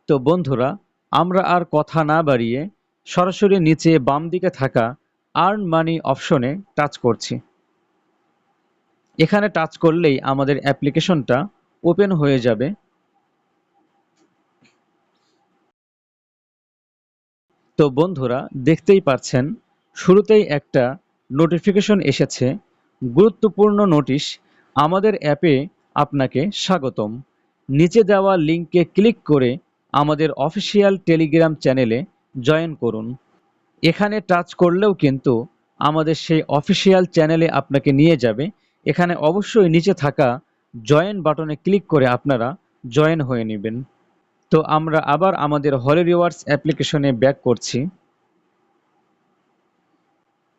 তো বন্ধুরা, আমরা আর কথা না বাড়িয়ে সরাসরি নিচে বাম দিকে থাকা আর্ন মানি অপশনে টাচ করছি। এখানে টাচ করলেই আমাদের অ্যাপ্লিকেশনটা ওপেন হয়ে যাবে। তো বন্ধুরা, দেখতেই পাচ্ছেন শুরুতেই একটা নোটিফিকেশন এসেছে, গুরুত্বপূর্ণ নোটিশ, আমাদের অ্যাপে আপনাকে স্বাগতম। নিচে দেওয়া লিঙ্কে ক্লিক করে আমাদের অফিসিয়াল টেলিগ্রাম চ্যানেলে জয়েন করুন। এখানে টাচ করলেও কিন্তু আমাদের সেই অফিসিয়াল চ্যানেলে আপনাকে নিয়ে যাবে। এখানে অবশ্যই নিচে থাকা জয়েন বাটনে ক্লিক করে আপনারা জয়েন হয়ে নেবেন। তো আমরা আবার আমাদের হলি রিওয়ার্ডস অ্যাপ্লিকেশনে ব্যাক করছি।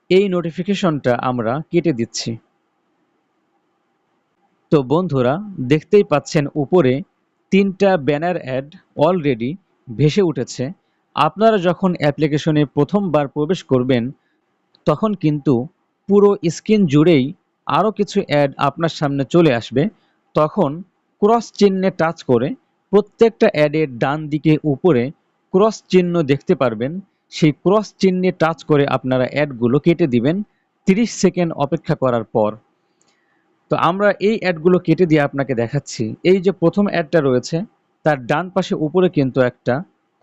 এই নোটিফিকেশনটা আমরা কেটে দিচ্ছি। তো বন্ধুরা, দেখতেই পাচ্ছেন উপরে 3টা ব্যানার অ্যাড অলরেডি ভেসে উঠেছে। আপনারা যখন অ্যাপ্লিকেশনে প্রথমবার প্রবেশ করবেন তখন কিন্তু পুরো স্ক্রিন জুড়েই আরও কিছু অ্যাড আপনার সামনে চলে আসবে। তখন ক্রস চিহ্নে টাচ করে প্রত্যেকটা অ্যাডের ডান দিকে উপরে ক্রস চিহ্ন দেখতে পারবেন। সেই ক্রস চিহ্নে টাচ করে আপনারা অ্যাডগুলো কেটে দিবেন 30 সেকেন্ড অপেক্ষা করার পর। তো আমরা এই অ্যাডগুলো কেটে দিয়ে আপনাকে দেখাচ্ছি। এই যে প্রথম অ্যাডটা রয়েছে তার ডান পাশে উপরে কিন্তু একটা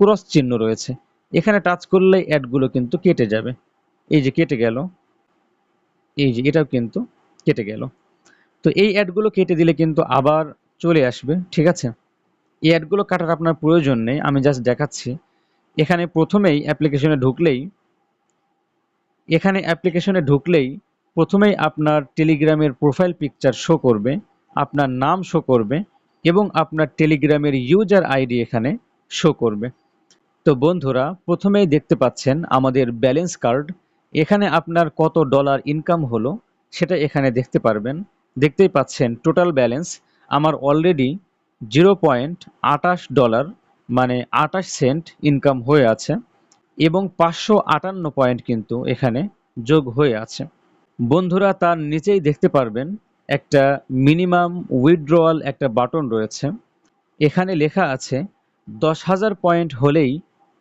ক্রস চিহ্ন রয়েছে, এখানে টাচ করলেই অ্যাডগুলো কিন্তু কেটে যাবে। এই যে কেটে গেল, এই যে এটাও কিন্তু কেটে গেল। তো এই অ্যাডগুলো কেটে দিলে কিন্তু আবার চলে আসবে, ঠিক আছে? এই অ্যাডগুলো কাটার আপনার প্রয়োজন নেই, আমি জাস্ট দেখাচ্ছি। এখানে প্রথমেই অ্যাপ্লিকেশনে ঢুকলেই প্রথমেই আপনার টেলিগ্রামের প্রোফাইল পিকচার শো করবে, আপনার নাম শো করবে এবং আপনার টেলিগ্রামের ইউজার আইডি এখানে শো করবে। তো বন্ধুরা, প্রথমেই দেখতে পাচ্ছেন আমাদের ব্যালেন্স কার্ড। এখানে আপনার কত ডলার ইনকাম হলো সেটা এখানে দেখতে পারবেন। দেখতেই পাচ্ছেন টোটাল ব্যালেন্স আমার অলরেডি $0.28 মানে 28 সেন্ট ইনকাম হয়ে আছে এবং 558 পয়েন্ট কিন্তু এখানে যোগ হয়ে আছে। বন্ধুরা, তার নিচেই দেখতে পারবেন একটা মিনিমাম উইথড্রয়াল একটা বাটন রয়েছে। এখানে লেখা আছে 10,000 পয়েন্ট হলেই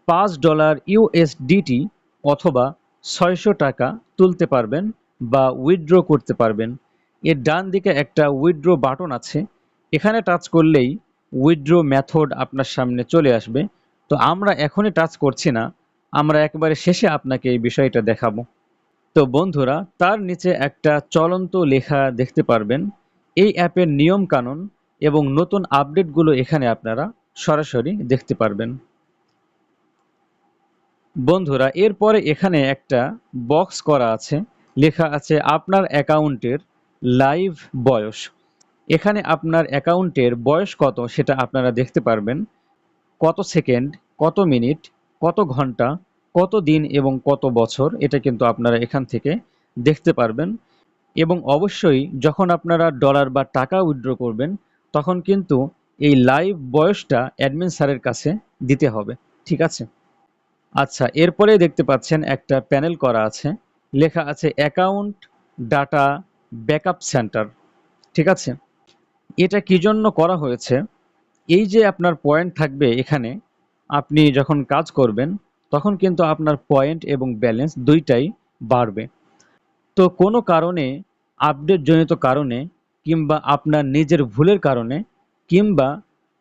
$5 ইউএসডিটি অথবা 600 টাকা তুলতে পারবেন বা উইথড্র করতে পারবেন। এর ডান দিকে একটা উইথড্র বাটন আছে, এখানে টাচ করলেই উইথড্র মেথড আপনার সামনে চলে আসবে। তো আমরা এখনই টাচ করছি না, আমরা একবারে শেষে আপনাকে এই বিষয়টা দেখাবো। তো বন্ধুরা, তার নিচে একটা চলন্ত লেখা দেখতে পারবেন। এই অ্যাপের নিয়ম কানুন এবং নতুন আপডেটগুলো এখানে আপনারা সরাসরি দেখতে পারবেন। বন্ধুরা, এরপরে এখানে একটা বক্স করা আছে, লেখা আছে আপনার অ্যাকাউন্টের লাইভ বয়স। এখানে আপনার অ্যাকাউন্টের বয়স কত সেটা আপনারা দেখতে পারবেন। কত সেকেন্ড, কত মিনিট, কত ঘন্টা, কত দিন এবং কত বছর, এটা কিন্তু আপনারা এখান থেকে দেখতে পারবেন। এবং অবশ্যই যখন আপনারা ডলার বা টাকা উইথড্র করবেন তখন কিন্তু এই লাইভ বয়সটা অ্যাডমিন স্যারের কাছে দিতে হবে, ঠিক আছে? আচ্ছা, এরপরে দেখতে পাচ্ছেন একটা প্যানেল করা আছে, লেখা আছে অ্যাকাউন্ট ডাটা ব্যাকআপ সেন্টার, ঠিক আছে? এটা কি জন্য করা হয়েছে? এই যে আপনার পয়েন্ট থাকবে এখানে, আপনি যখন কাজ করবেন তখন কিন্তু আপনার পয়েন্ট এবং ব্যালেন্স দুইটাই বাড়বে। তো কোনো কারণে, আপডেট জনিত কারণে কিংবা আপনার নিজের ভুলের কারণে কিংবা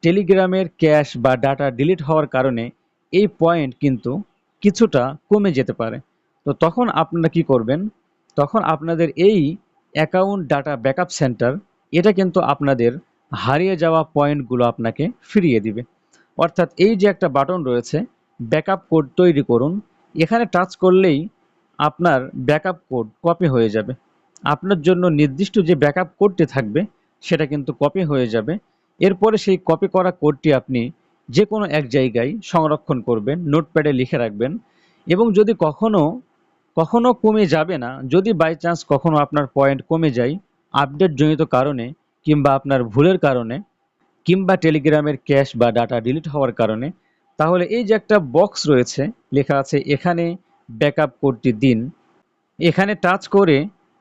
টেলিগ্রামের ক্যাশ বা ডাটা ডিলিট হওয়ার কারণে এই পয়েন্ট কিন্তু কিছুটা কমে যেতে পারে। তো তখন আপনারা কি করবেন? তখন আপনাদের এই অ্যাকাউন্ট ডাটা ব্যাকআপ সেন্টার এটা কিন্তু আপনাদের হারিয়ে যাওয়া পয়েন্টগুলো আপনাকে ফিরিয়ে দিবে। অর্থাৎ এই যে একটা বাটন রয়েছে ব্যাকআপ কোড তৈরি করুন, এখানে টাচ করলেই আপনার ব্যাকআপ কোড কপি হয়ে যাবে। আপনার জন্য নির্দিষ্ট যে ব্যাকআপ কোডটি থাকবে সেটা কিন্তু কপি হয়ে যাবে। এরপরে সেই কপি করা কোডটি আপনি যে কোনো এক জায়গায় সংরক্ষণ করবেন, নোটপ্যাডে লিখে রাখবেন। এবং যদি কখনো কমে যাবে না, যদি বাই চান্স কখনো আপনার পয়েন্ট কমে যায় আপডেট জনিত কারণে কিংবা আপনার ভুলের কারণে কিংবা টেলিগ্রামের ক্যাশ বা ডাটা ডিলিট হওয়ার কারণে, তাহলে এই যে একটা বক্স রয়েছে লেখা আছে এখানে ব্যাকআপ কোডটি দিন, এখানে টাচ করে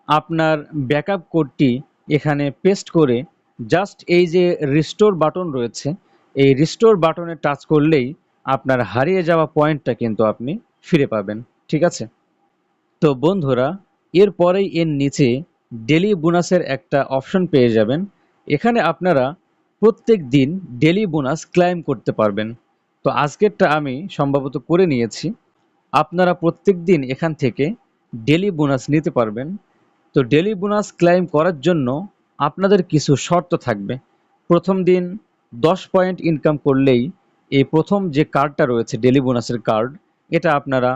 আপনার ব্যাকআপ কোডটি এখানে পেস্ট করে জাস্ট এই যে রিস্টোর বাটন রয়েছে এই রিস্টোর বাটনে টাচ করলেই আপনার হারিয়ে যাওয়া পয়েন্টটা কিন্তু আপনি ফিরে পাবেন। ঠিক আছে? তো বন্ধুরা, এরপরেই এর নিচে ডেলি বোনাসের একটা অপশন পেয়ে যাবেন। এখানে আপনারা প্রত্যেক দিন ডেলি বোনাস ক্লাইম করতে পারবেন। তো আজকেরটা আমি সম্ভবত করে নিয়েছি। আপনারা প্রত্যেক দিন এখান থেকে ডেলি বোনাস নিতে পারবেন। তো ডেলি বোনাস ক্লাইম করার জন্য আপনাদের কিছু শর্ত থাকবে। প্রথম দিন 10 পয়েন্ট ইনকাম করলেই এই প্রথম যে কার্ডটা রয়েছে ডেলি বোনাসের কার্ড, এটা আপনারা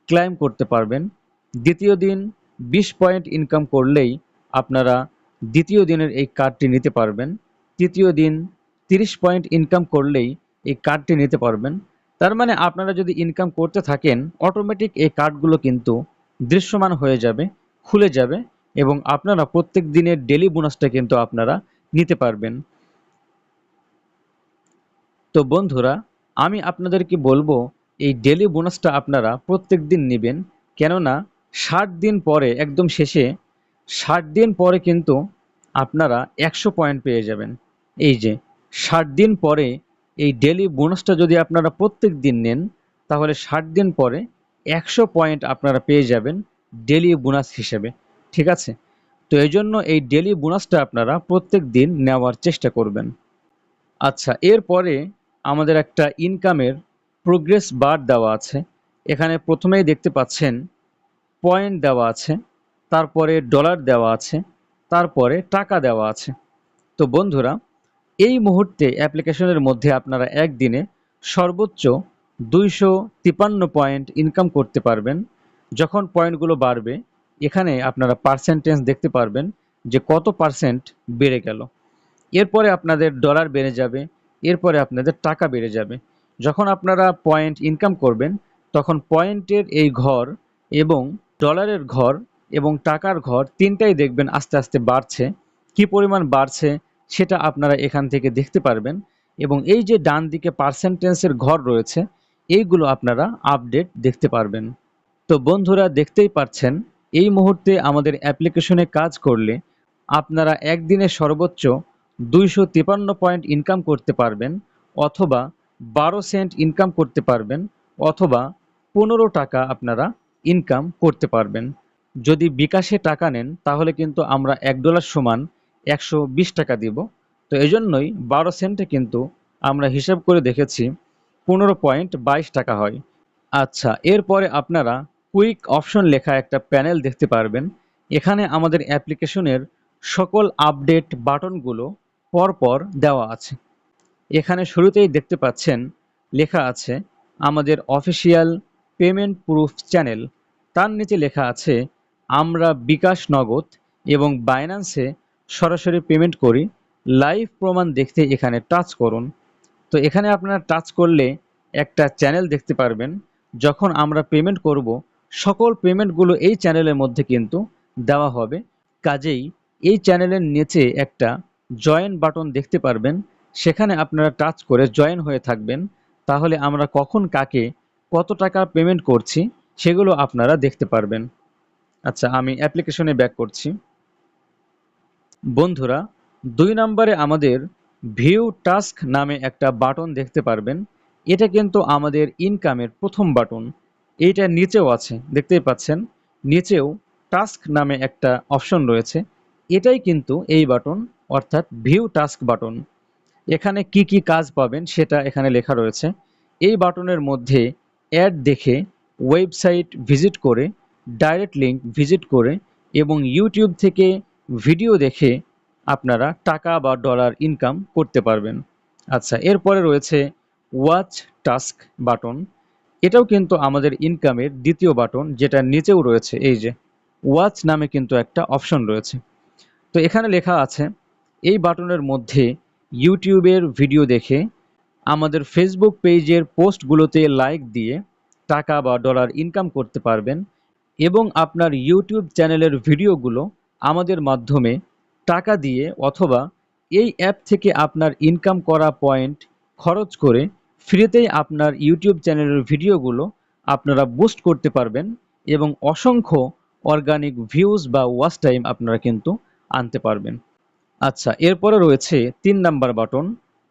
ক্লাইম করতে পারবেন। দ্বিতীয় দিন 20 পয়েন্ট ইনকাম করলেই আপনারা দ্বিতীয় দিনের এই কার্ডটি নিতে পারবেন। তৃতীয় দিন 30 পয়েন্ট ইনকাম করলেই এই কার্ডটি নিতে পারবেন। তার মানে আপনারা যদি ইনকাম করতে থাকেন, অটোমেটিক এই কার্ডগুলো কিন্তু দৃশ্যমান হয়ে যাবে, খুলে যাবে, এবং আপনারা প্রত্যেক দিনের ডেলি বোনাসটা কিন্তু আপনারা নিতে পারবেন। তো বন্ধুরা, আমি আপনাদেরকে বলবো এই ডেলি বোনাসটা আপনারা প্রত্যেক দিন নেবেন। কেননা 60 দিন পরে, একদম শেষে 60 দিন পরে কিন্তু আপনারা 100 পয়েন্ট পেয়ে যাবেন। এই যে 60 দিন পরে এই ডেলি বোনাসটা যদি আপনারা প্রত্যেক দিন নেন, তাহলে 60 দিন পরে 100 পয়েন্ট আপনারা পেয়ে যাবেন ডেলি বোনাস হিসেবে। ঠিক আছে? তো এই জন্য এই ডেলি বোনাসটা আপনারা প্রত্যেক দিন নেওয়ার চেষ্টা করবেন। আচ্ছা, এরপরে আমাদের একটা ইনকামের প্রোগ্রেস বার দেওয়া আছে। এখানে প্রথমেই দেখতে পাচ্ছেন পয়েন্ট দেওয়া আছে, তারপরে ডলার দেওয়া আছে, তারপরে টাকা দেওয়া আছে। তো বন্ধুরা, এই মুহূর্তে অ্যাপ্লিকেশনের মধ্যে আপনারা একদিনে সর্বোচ্চ 253 পয়েন্ট ইনকাম করতে পারবেন। যখন পয়েন্টগুলো বাড়বে, এখানে আপনারা পার্সেন্টেজ দেখতে পারবেন যে কত পার্সেন্ট বেড়ে গেল। এরপরে আপনাদের ডলার বেড়ে যাবে, এরপরে আপনাদের টাকা বেড়ে যাবে। যখন আপনারা পয়েন্ট ইনকাম করবেন, তখন পয়েন্টের এই ঘর এবং ডলারের ঘর এবং টাকার ঘর তিনটাই দেখবেন আস্তে আস্তে বাড়ছে। কি পরিমাণ বাড়ছে সেটা আপনারা এখান থেকে দেখতে পারবেন। এবং এই যে ডান দিকে পার্সেন্টেজের ঘর রয়েছে, এইগুলো আপনারা আপডেট দেখতে পারবেন। তো বন্ধুরা, দেখতেই পাচ্ছেন এই মুহূর্তে আমাদের অ্যাপ্লিকেশনে কাজ করলে আপনারা একদিনে সর্বোচ্চ 253 পয়েন্ট ইনকাম করতে পারবেন, অথবা 12 সেন্ট ইনকাম করতে পারবেন, অথবা 15 টাকা আপনারা ইনকাম করতে পারবেন। যদি বিকাশে টাকা নেন, তাহলে কিন্তু আমরা $1 সমান 120 টাকা দিব। তো এই জন্যই 12 সেন্টে কিন্তু আমরা হিসাব করে দেখেছি 15.22 টাকা হয়। আচ্ছা, এরপরে আপনারা কুইক অপশন লেখা একটা প্যানেল দেখতে পারবেন। এখানে আমাদের অ্যাপ্লিকেশনের সকল আপডেট বাটনগুলো পরপর দেওয়া আছে। এখানে শুরুতেই দেখতে পাচ্ছেন লেখা আছে আমাদের অফিসিয়াল পেমেন্ট প্রুফ চ্যানেল। তার নিচে লেখা আছে আমরা বিকাশ, নগদ এবং বাইন্যান্সে সরাসরি পেমেন্ট করি। লাইভ প্রমাণ দেখতে এখানে টাচ করুন। তো এখানে আপনারা টাচ করলে একটা চ্যানেল দেখতে পারবেন। যখন আমরা পেমেন্ট করব, সকল পেমেন্টগুলো এই চ্যানেলের মধ্যে কিন্তু দেওয়া হবে। কাজেই এই চ্যানেলের নিচে একটা জয়েন বাটন দেখতে পারবেন। সেখানে আপনারা টাচ করে জয়েন হয়ে থাকবেন। তাহলে আমরা কখন কাকে কত টাকা পেমেন্ট করছি সেগুলো আপনারা দেখতে পারবেন। আচ্ছা, আমি অ্যাপ্লিকেশনে ব্যাক করছি। বন্ধুরা, 2 নম্বরে আমাদের ভিউ টাস্ক নামে একটা বাটন দেখতে পারবেন। এটা কিন্তু আমাদের ইনকামের প্রথম বাটন। এইটা নিচেও আছে, দেখতেই পাচ্ছেন নিচেও টাস্ক নামে একটা অপশন রয়েছে। এটাই কিন্তু এই বাটন, অর্থাৎ ভিউ টাস্ক বাটন। এখানে কি কি কাজ পাবেন সেটা এখানে লেখা রয়েছে। এই বাটনের মধ্যে অ্যাড দেখে, ওয়েবসাইট ভিজিট করে, ডাইরেক্ট লিঙ্ক ভিজিট করে এবং ইউটিউব থেকে ভিডিও দেখে আপনারা টাকা বা ডলার ইনকাম করতে পারবেন। আচ্ছা, এরপরে রয়েছে ওয়াচ টাস্ক বাটন। এটাও কিন্তু আমাদের ইনকামের দ্বিতীয় বাটন, যেটা নিচেও রয়েছে। এই যে ওয়াচ নামে কিন্তু একটা অপশন রয়েছে। তো এখানে লেখা আছে এই বাটনের মধ্যে ইউটিউবের ভিডিও দেখে, আমাদের ফেসবুক পেজের পোস্টগুলোতে লাইক দিয়ে টাকা বা ডলার ইনকাম করতে পারবেন, এবং আপনার ইউটিউব চ্যানেলের ভিডিওগুলো আমাদের মাধ্যমে টাকা দিয়ে অথবা এই অ্যাপ থেকে আপনার ইনকাম করা পয়েন্ট খরচ করে ফ্রিতেই আপনার ইউটিউব চ্যানেলের ভিডিওগুলো আপনারা বুস্ট করতে পারবেন এবং অসংখ্য অর্গানিক ভিউজ বা ওয়াচ টাইম আপনারা কিন্তু আনতে পারবেন। আচ্ছা, এরপরে রয়েছে 3 নাম্বার বাটন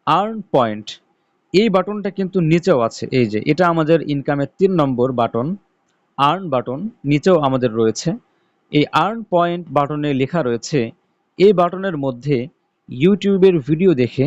আর্ন পয়েন্ট। এই বাটনটা কিন্তু নিচেও আছে, এই যে এটা আমাদের ইনকামের 3 নম্বর বাটন, আর্ন বাটন নিচেও আমাদের রয়েছে। এই আর্ন পয়েন্ট বাটনে লেখা রয়েছে এই বাটনের মধ্যে ইউটিউবের ভিডিও দেখে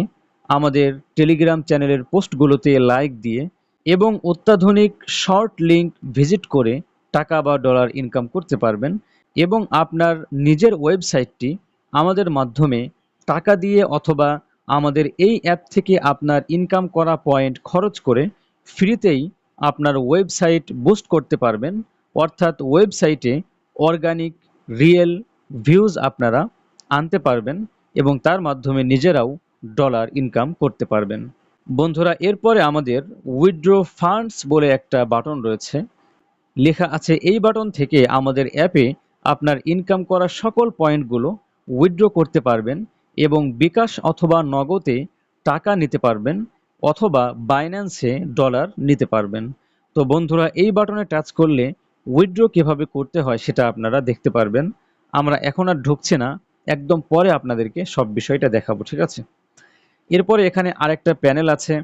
আমাদের টেলিগ্রাম চ্যানেলের পোস্টগুলোতে লাইক দিয়ে এবং অত্যাধুনিক শর্ট লিঙ্ক ভিজিট করে টাকা বা ডলার ইনকাম করতে পারবেন এবং আপনার নিজের ওয়েবসাইটটি আমাদের মাধ্যমে টাকা দিয়ে অথবা আমাদের এই অ্যাপ থেকে আপনার ইনকাম করা পয়েন্ট খরচ করে ফ্রিতেই আপনার ওয়েবসাইট বুস্ট করতে পারবেন। অর্থাৎ ওয়েবসাইটে অর্গানিক রিয়েল ভিউজ আপনারা আনতে পারবেন এবং তার মাধ্যমে নিজেরাও ডলার ইনকাম করতে পারবেন। বন্ধুরা, এরপরে আমাদের উইথড্র ফান্ডস বলে একটা বাটন রয়েছে, লেখা আছে এই বাটন থেকে আমাদের অ্যাপে আপনার ইনকাম করা সকল পয়েন্টগুলো উইথড্র করতে পারবেন এবং বিকাশ অথবা নগদে টাকা নিতে পারবেন অথবা বাইন্যান্সে ডলার নিতে পারবেন। তো বন্ধুরা, এই বাটনে টাচ করলে উইথড্র কিভাবে করতে হয় সেটা আপনারা দেখতে পারবেন। আমরা এখন আর ঢুকছি না, একদম পরে আপনাদেরকে সব বিষয়টা দেখাবো, ঠিক আছে? এরপরে এখানে আরেকটা প্যানেল আছে,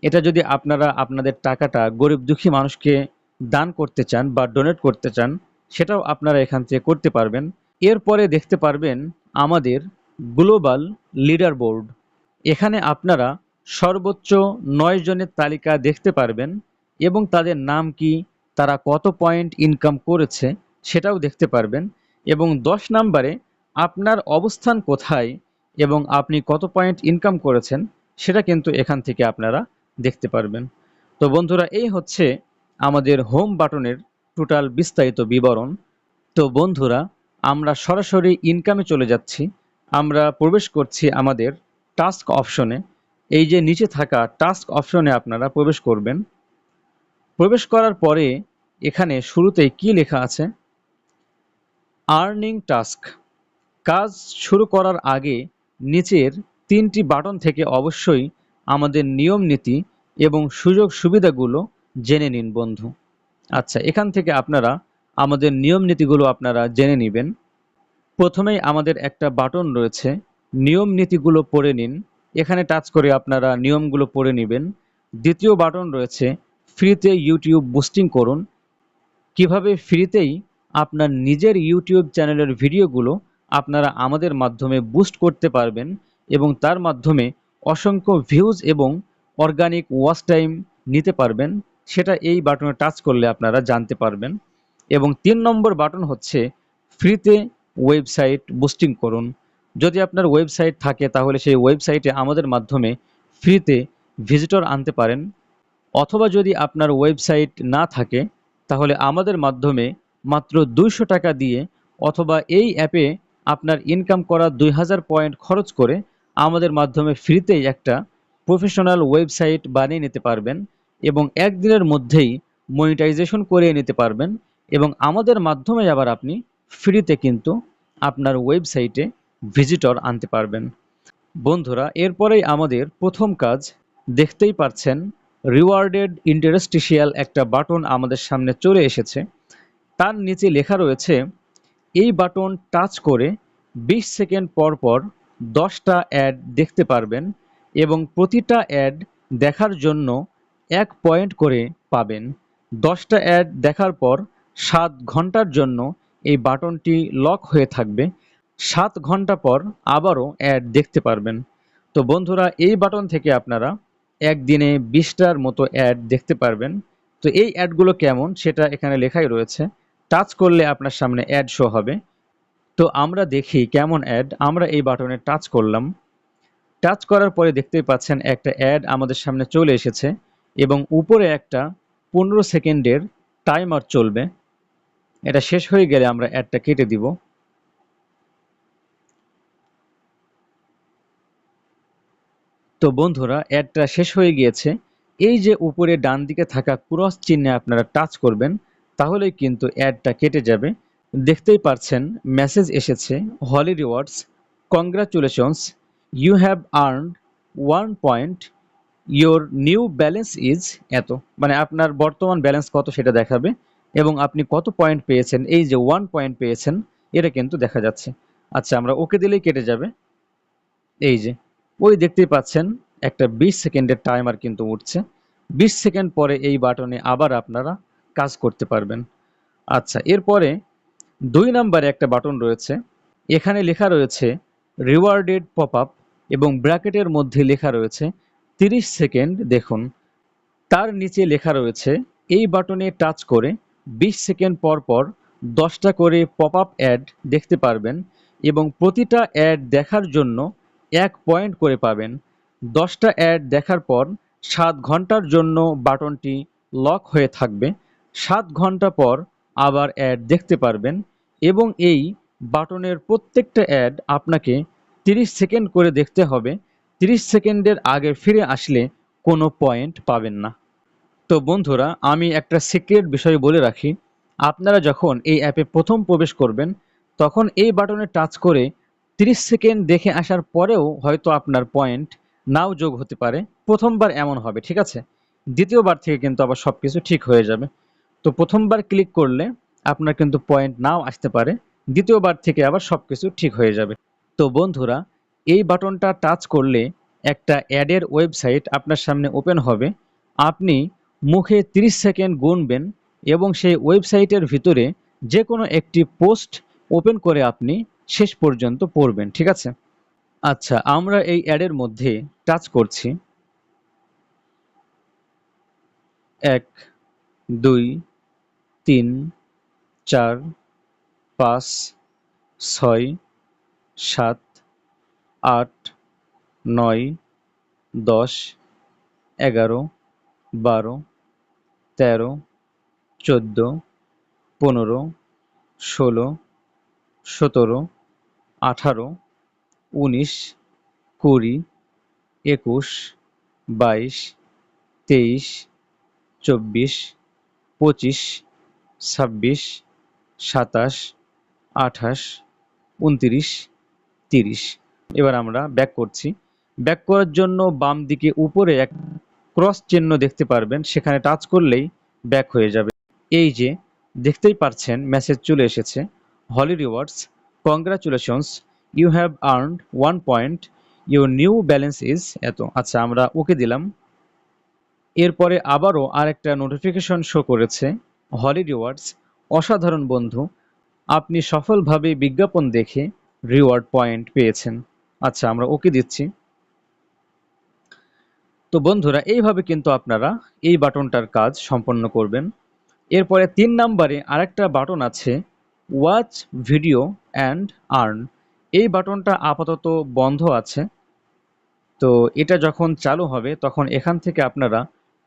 এটা যদি আপনারা আপনাদের টাকাটা গরিব দুঃখী মানুষকে দান করতে চান বা ডোনেট করতে চান সেটাও আপনারা এখান থেকে করতে পারবেন। এরপরে দেখতে পারবেন আমাদের গ্লোবাল লিডার বোর্ড, এখানে আপনারা সর্বোচ্চ 9 জনের তালিকা দেখতে পারবেন এবং তাদের নাম কি, তারা কত পয়েন্ট ইনকাম করেছে সেটাও দেখতে পারবেন এবং 10 নম্বরে আপনার অবস্থান কোথায় এবং আপনি কত পয়েন্ট ইনকাম করেছেন সেটা কিন্তু এখান থেকে আপনারা দেখতে পারবেন। তো বন্ধুরা, এই হচ্ছে আমাদের হোম বাটনের টোটাল বিস্তারিত বিবরণ। তো বন্ধুরা, আমরা সরাসরি ইনকামে চলে যাচ্ছি। আমরা প্রবেশ করছি আমাদের টাস্ক অপশনে, এই যে নিচে থাকা টাস্ক অপশনে আপনারা প্রবেশ করবেন। প্রবেশ করার পরে এখানে শুরুতেই কি লেখা আছে, আর্নিং টাস্ক। কাজ শুরু করার আগে নিচের 3টি বাটন থেকে অবশ্যই আমাদের নিয়ম নীতি এবং সুযোগ সুবিধাগুলো জেনে নিন বন্ধু। আচ্ছা, এখান থেকে আপনারা আমাদের নিয়ম নীতিগুলো আপনারা জেনে নেবেন। প্রথমেই আমাদের একটা বাটন রয়েছে নিয়ম নীতিগুলো পড়ে নিন, এখানে টাচ করে আপনারা নিয়মগুলো পড়ে নেবেন। দ্বিতীয় বাটন রয়েছে ফ্রিতে ইউটিউব বুস্টিং করুন, কিভাবে ফ্রিতেই আপনার নিজের ইউটিউব চ্যানেলের ভিডিওগুলো আপনারা আমাদের মাধ্যমে বুস্ট করতে পারবেন এবং তার মাধ্যমে অসংখ্য ভিউজ এবং অর্গানিক ওয়াচ টাইম নিতে পারবেন, সেটা এই বাটনে টাচ করলে আপনারা জানতে পারবেন। এবং 3 নম্বর বাটন হচ্ছে ফ্রিতে ওয়েবসাইট বুস্টিং করুন। যদি আপনার ওয়েবসাইট থাকে তাহলে সেই ওয়েবসাইটে আমাদের মাধ্যমে ফ্রিতে ভিজিটর আনতে পারেন, অথবা যদি আপনার ওয়েবসাইট না থাকে তাহলে আমাদের মাধ্যমে মাত্র 200 টাকা দিয়ে অথবা এই অ্যাপে আপনার ইনকাম করা 2000 পয়েন্ট খরচ করে আমাদের মাধ্যমে ফ্রিতেই একটা প্রফেশনাল ওয়েবসাইট বানিয়ে নিতে পারবেন এবং একদিনের মধ্যেই মনিটাইজেশন করিয়ে নিতে পারবেন এবং আমাদের মাধ্যমে আবার আপনি ফ্রিতে কিন্তু আপনার ওয়েবসাইটে ভিজিটর আনতে পারবেন। বন্ধুরা, এরপরেই আমাদের প্রথম কাজ, দেখতেই পাচ্ছেন রিওয়ার্ডেড ইন্টারেস্টিশিয়াল একটা বাটন আমাদের সামনে চলে এসেছে। তার নিচে লেখা রয়েছে এই বাটন টাচ করে 20 সেকেন্ড পর পর 10টা অ্যাড দেখতে পারবেন এবং প্রতিটা অ্যাড দেখার জন্য 1 পয়েন্ট করে পাবেন। 10টা অ্যাড দেখার পর 7 ঘন্টার জন্য এই বাটনটি লক হয়ে থাকবে, 7 ঘন্টা পর আবারও অ্যাড দেখতে পারবেন। তো বন্ধুরা, এই বাটন থেকে আপনারা একদিনে 20টার মতো অ্যাড দেখতে পারবেন। তো এই অ্যাডগুলো কেমন সেটা এখানে লেখাই রয়েছে, টাচ করলে আপনার সামনে অ্যাড শো হবে। তো আমরা দেখি কেমন অ্যাড। আমরা এই বাটনে টাচ করলাম, টাচ করার পরে দেখতেই পাচ্ছেন একটা অ্যাড আমাদের সামনে চলে এসেছে এবং উপরে একটা 15 সেকেন্ডের টাইমার চলবে, এটা শেষ হয়ে গেলে আমরা অ্যাডটা কেটে দিব। তো বন্ধুরা, অ্যাডটা শেষ হয়ে গিয়েছে। এই যে উপরে ডান দিকে থাকা ক্রস চিহ্নে আপনারা টাচ করবেন তাহলেই কিন্তু অ্যাডটা কেটে যাবে। দেখতেই পাচ্ছেন মেসেজ এসেছে, holy rewards, congratulations, you have earned 1 point, your new balance is এত, মানে আপনার বর্তমান ব্যালেন্স কত সেটা দেখাবে এবং আপনি কত পয়েন্ট পেয়েছেন, এই যে 1 পয়েন্ট পেয়েছেন এটা কিন্তু দেখা যাচ্ছে। আচ্ছা, আমরা ওকে দিলেই কেটে যাবে। এই যে ওই দেখতেই পাচ্ছেন একটা 20 সেকেন্ডের টাইমার কিন্তু উঠছে। 20 সেকেন্ড পরে এই বাটনে আবার আপনারা কাজ করতে পারবেন। আচ্ছা, এরপরে 2 নাম্বারে একটা বাটন রয়েছে। এখানে লেখা রয়েছে রিওয়ার্ডেড পপআপ এবং ব্র্যাকেটের মধ্যে লেখা রয়েছে 30 সেকেন্ড দেখুন। তার নিচে লেখা রয়েছে এই বাটনে টাচ করে 20 সেকেন্ড পর পর 10টা করে পপআপ অ্যাড দেখতে পারবেন এবং প্রতিটা অ্যাড দেখার জন্য 1 পয়েন্ট করে পাবেন। 10টা অ্যাড দেখার পর 7 ঘন্টার জন্য বাটনটি লক হয়ে থাকবে। 7 ঘন্টা পর আবার অ্যাড দেখতে পারবেন এবং এই বাটনের প্রত্যেকটা অ্যাড আপনাকে 30 সেকেন্ড করে দেখতে হবে। 30 সেকেন্ডের আগে ফিরে আসলে কোনো পয়েন্ট পাবেন না। তো বন্ধুরা, আমি একটা সিক্রেট বিষয় বলে রাখি। আপনারা যখন এই অ্যাপে প্রথম প্রবেশ করবেন তখন এই বাটনে টাচ করে 30 সেকেন্ড দেখে আসার পরেও হয়তো আপনার পয়েন্ট নাও যোগ হতে পারে। প্রথমবার এমন হবে, ঠিক আছে? দ্বিতীয়বার থেকে কিন্তু আবার সবকিছু ঠিক হয়ে যাবে। তো প্রথমবার ক্লিক করলে আপনার কিন্তু পয়েন্ট নাও আসতে পারে, দ্বিতীয়বার থেকে আবার সবকিছু ঠিক হয়ে যাবে। তো বন্ধুরা, এই বাটনটা টাচ করলে একটা অ্যাডের ওয়েবসাইট আপনার সামনে ওপেন হবে। আপনি মুখে 30 সেকেন্ড গুনবেন এবং সেই ওয়েবসাইটের ভিতরে যে কোনো একটি পোস্ট ওপেন করে আপনি শেষ পর্যন্ত পড়বেন, ঠিক আছে? আচ্ছা, আমরা এই অ্যাডের মধ্যে টাচ করছি। 1, 2, 3, 4, 5, 6, 7, 8, 9, 10, 11, 12, 13, 14, 15, 16, 17, 18, 19, 20, 21, 22, 23, 24, 25, 26, 27, 28, 29, 30। এবার আমরা ব্যাক করছি। ব্যাক করার জন্য বাম দিকে উপরে এক ক্রস চিহ্ন দেখতে পারবেন, সেখানে টাচ করলেই ব্যাক হয়ে যাবে। এই যে দেখতেই পাচ্ছেন মেসেজ চলে এসেছে, holy rewards, congratulations, you have earned 1 point, your new balance is এত। আচ্ছা, আমরা ওকে দিলাম। এরপরে আবারও আরেকটা নোটিফিকেশন শো করেছে, হলি রিওয়ার্ডস, অসাধারণ বন্ধু, আপনি সফলভাবে বিজ্ঞাপন দেখে রিওয়ার্ড পয়েন্ট পেয়েছেন। আচ্ছা, আমরা ওকে দিচ্ছি। তো বন্ধুরা, এইভাবে কিন্তু আপনারা এই বাটনটার কাজ সম্পন্ন করবেন। এরপরে 3 নাম্বারে আরেকটা বাটন আছে, ওয়াচ ভিডিও অ্যান্ড আর্ন। এই বাটনটা আপাতত বন্ধ আছে। তো এটা যখন চালু হবে তখন এখান থেকে আপনারা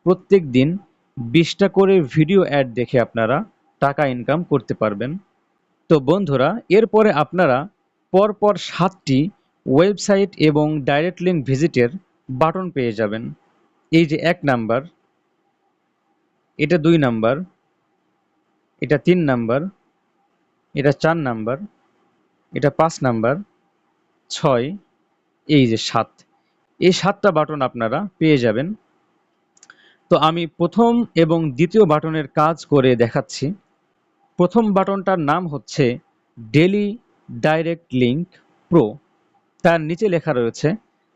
প্রত্যেক দিন 20টা করে ভিডিও অ্যাড দেখে আপনারা টাকা ইনকাম করতে পারবেন। তো বন্ধুরা, এরপরে আপনারা পরপর 7টি ওয়েবসাইট এবং ডাইরেক্ট লিঙ্ক ভিজিটের বাটন পেয়ে যাবেন। এই যে 1 নাম্বার, এটা 2 নাম্বার, এটা 3 নাম্বার, এটা 4 নাম্বার, এটা 5 নাম্বার, 6, এই যে 7। এই 7টা বাটন আপনারা পেয়ে যাবেন। তো আমি প্রথম এবং দ্বিতীয় বাটনের কাজ করে দেখাচ্ছি। প্রথম বাটনটার নাম হচ্ছে ডেলি ডাইরেক্ট লিঙ্ক প্রো। তার নিচে লেখা রয়েছে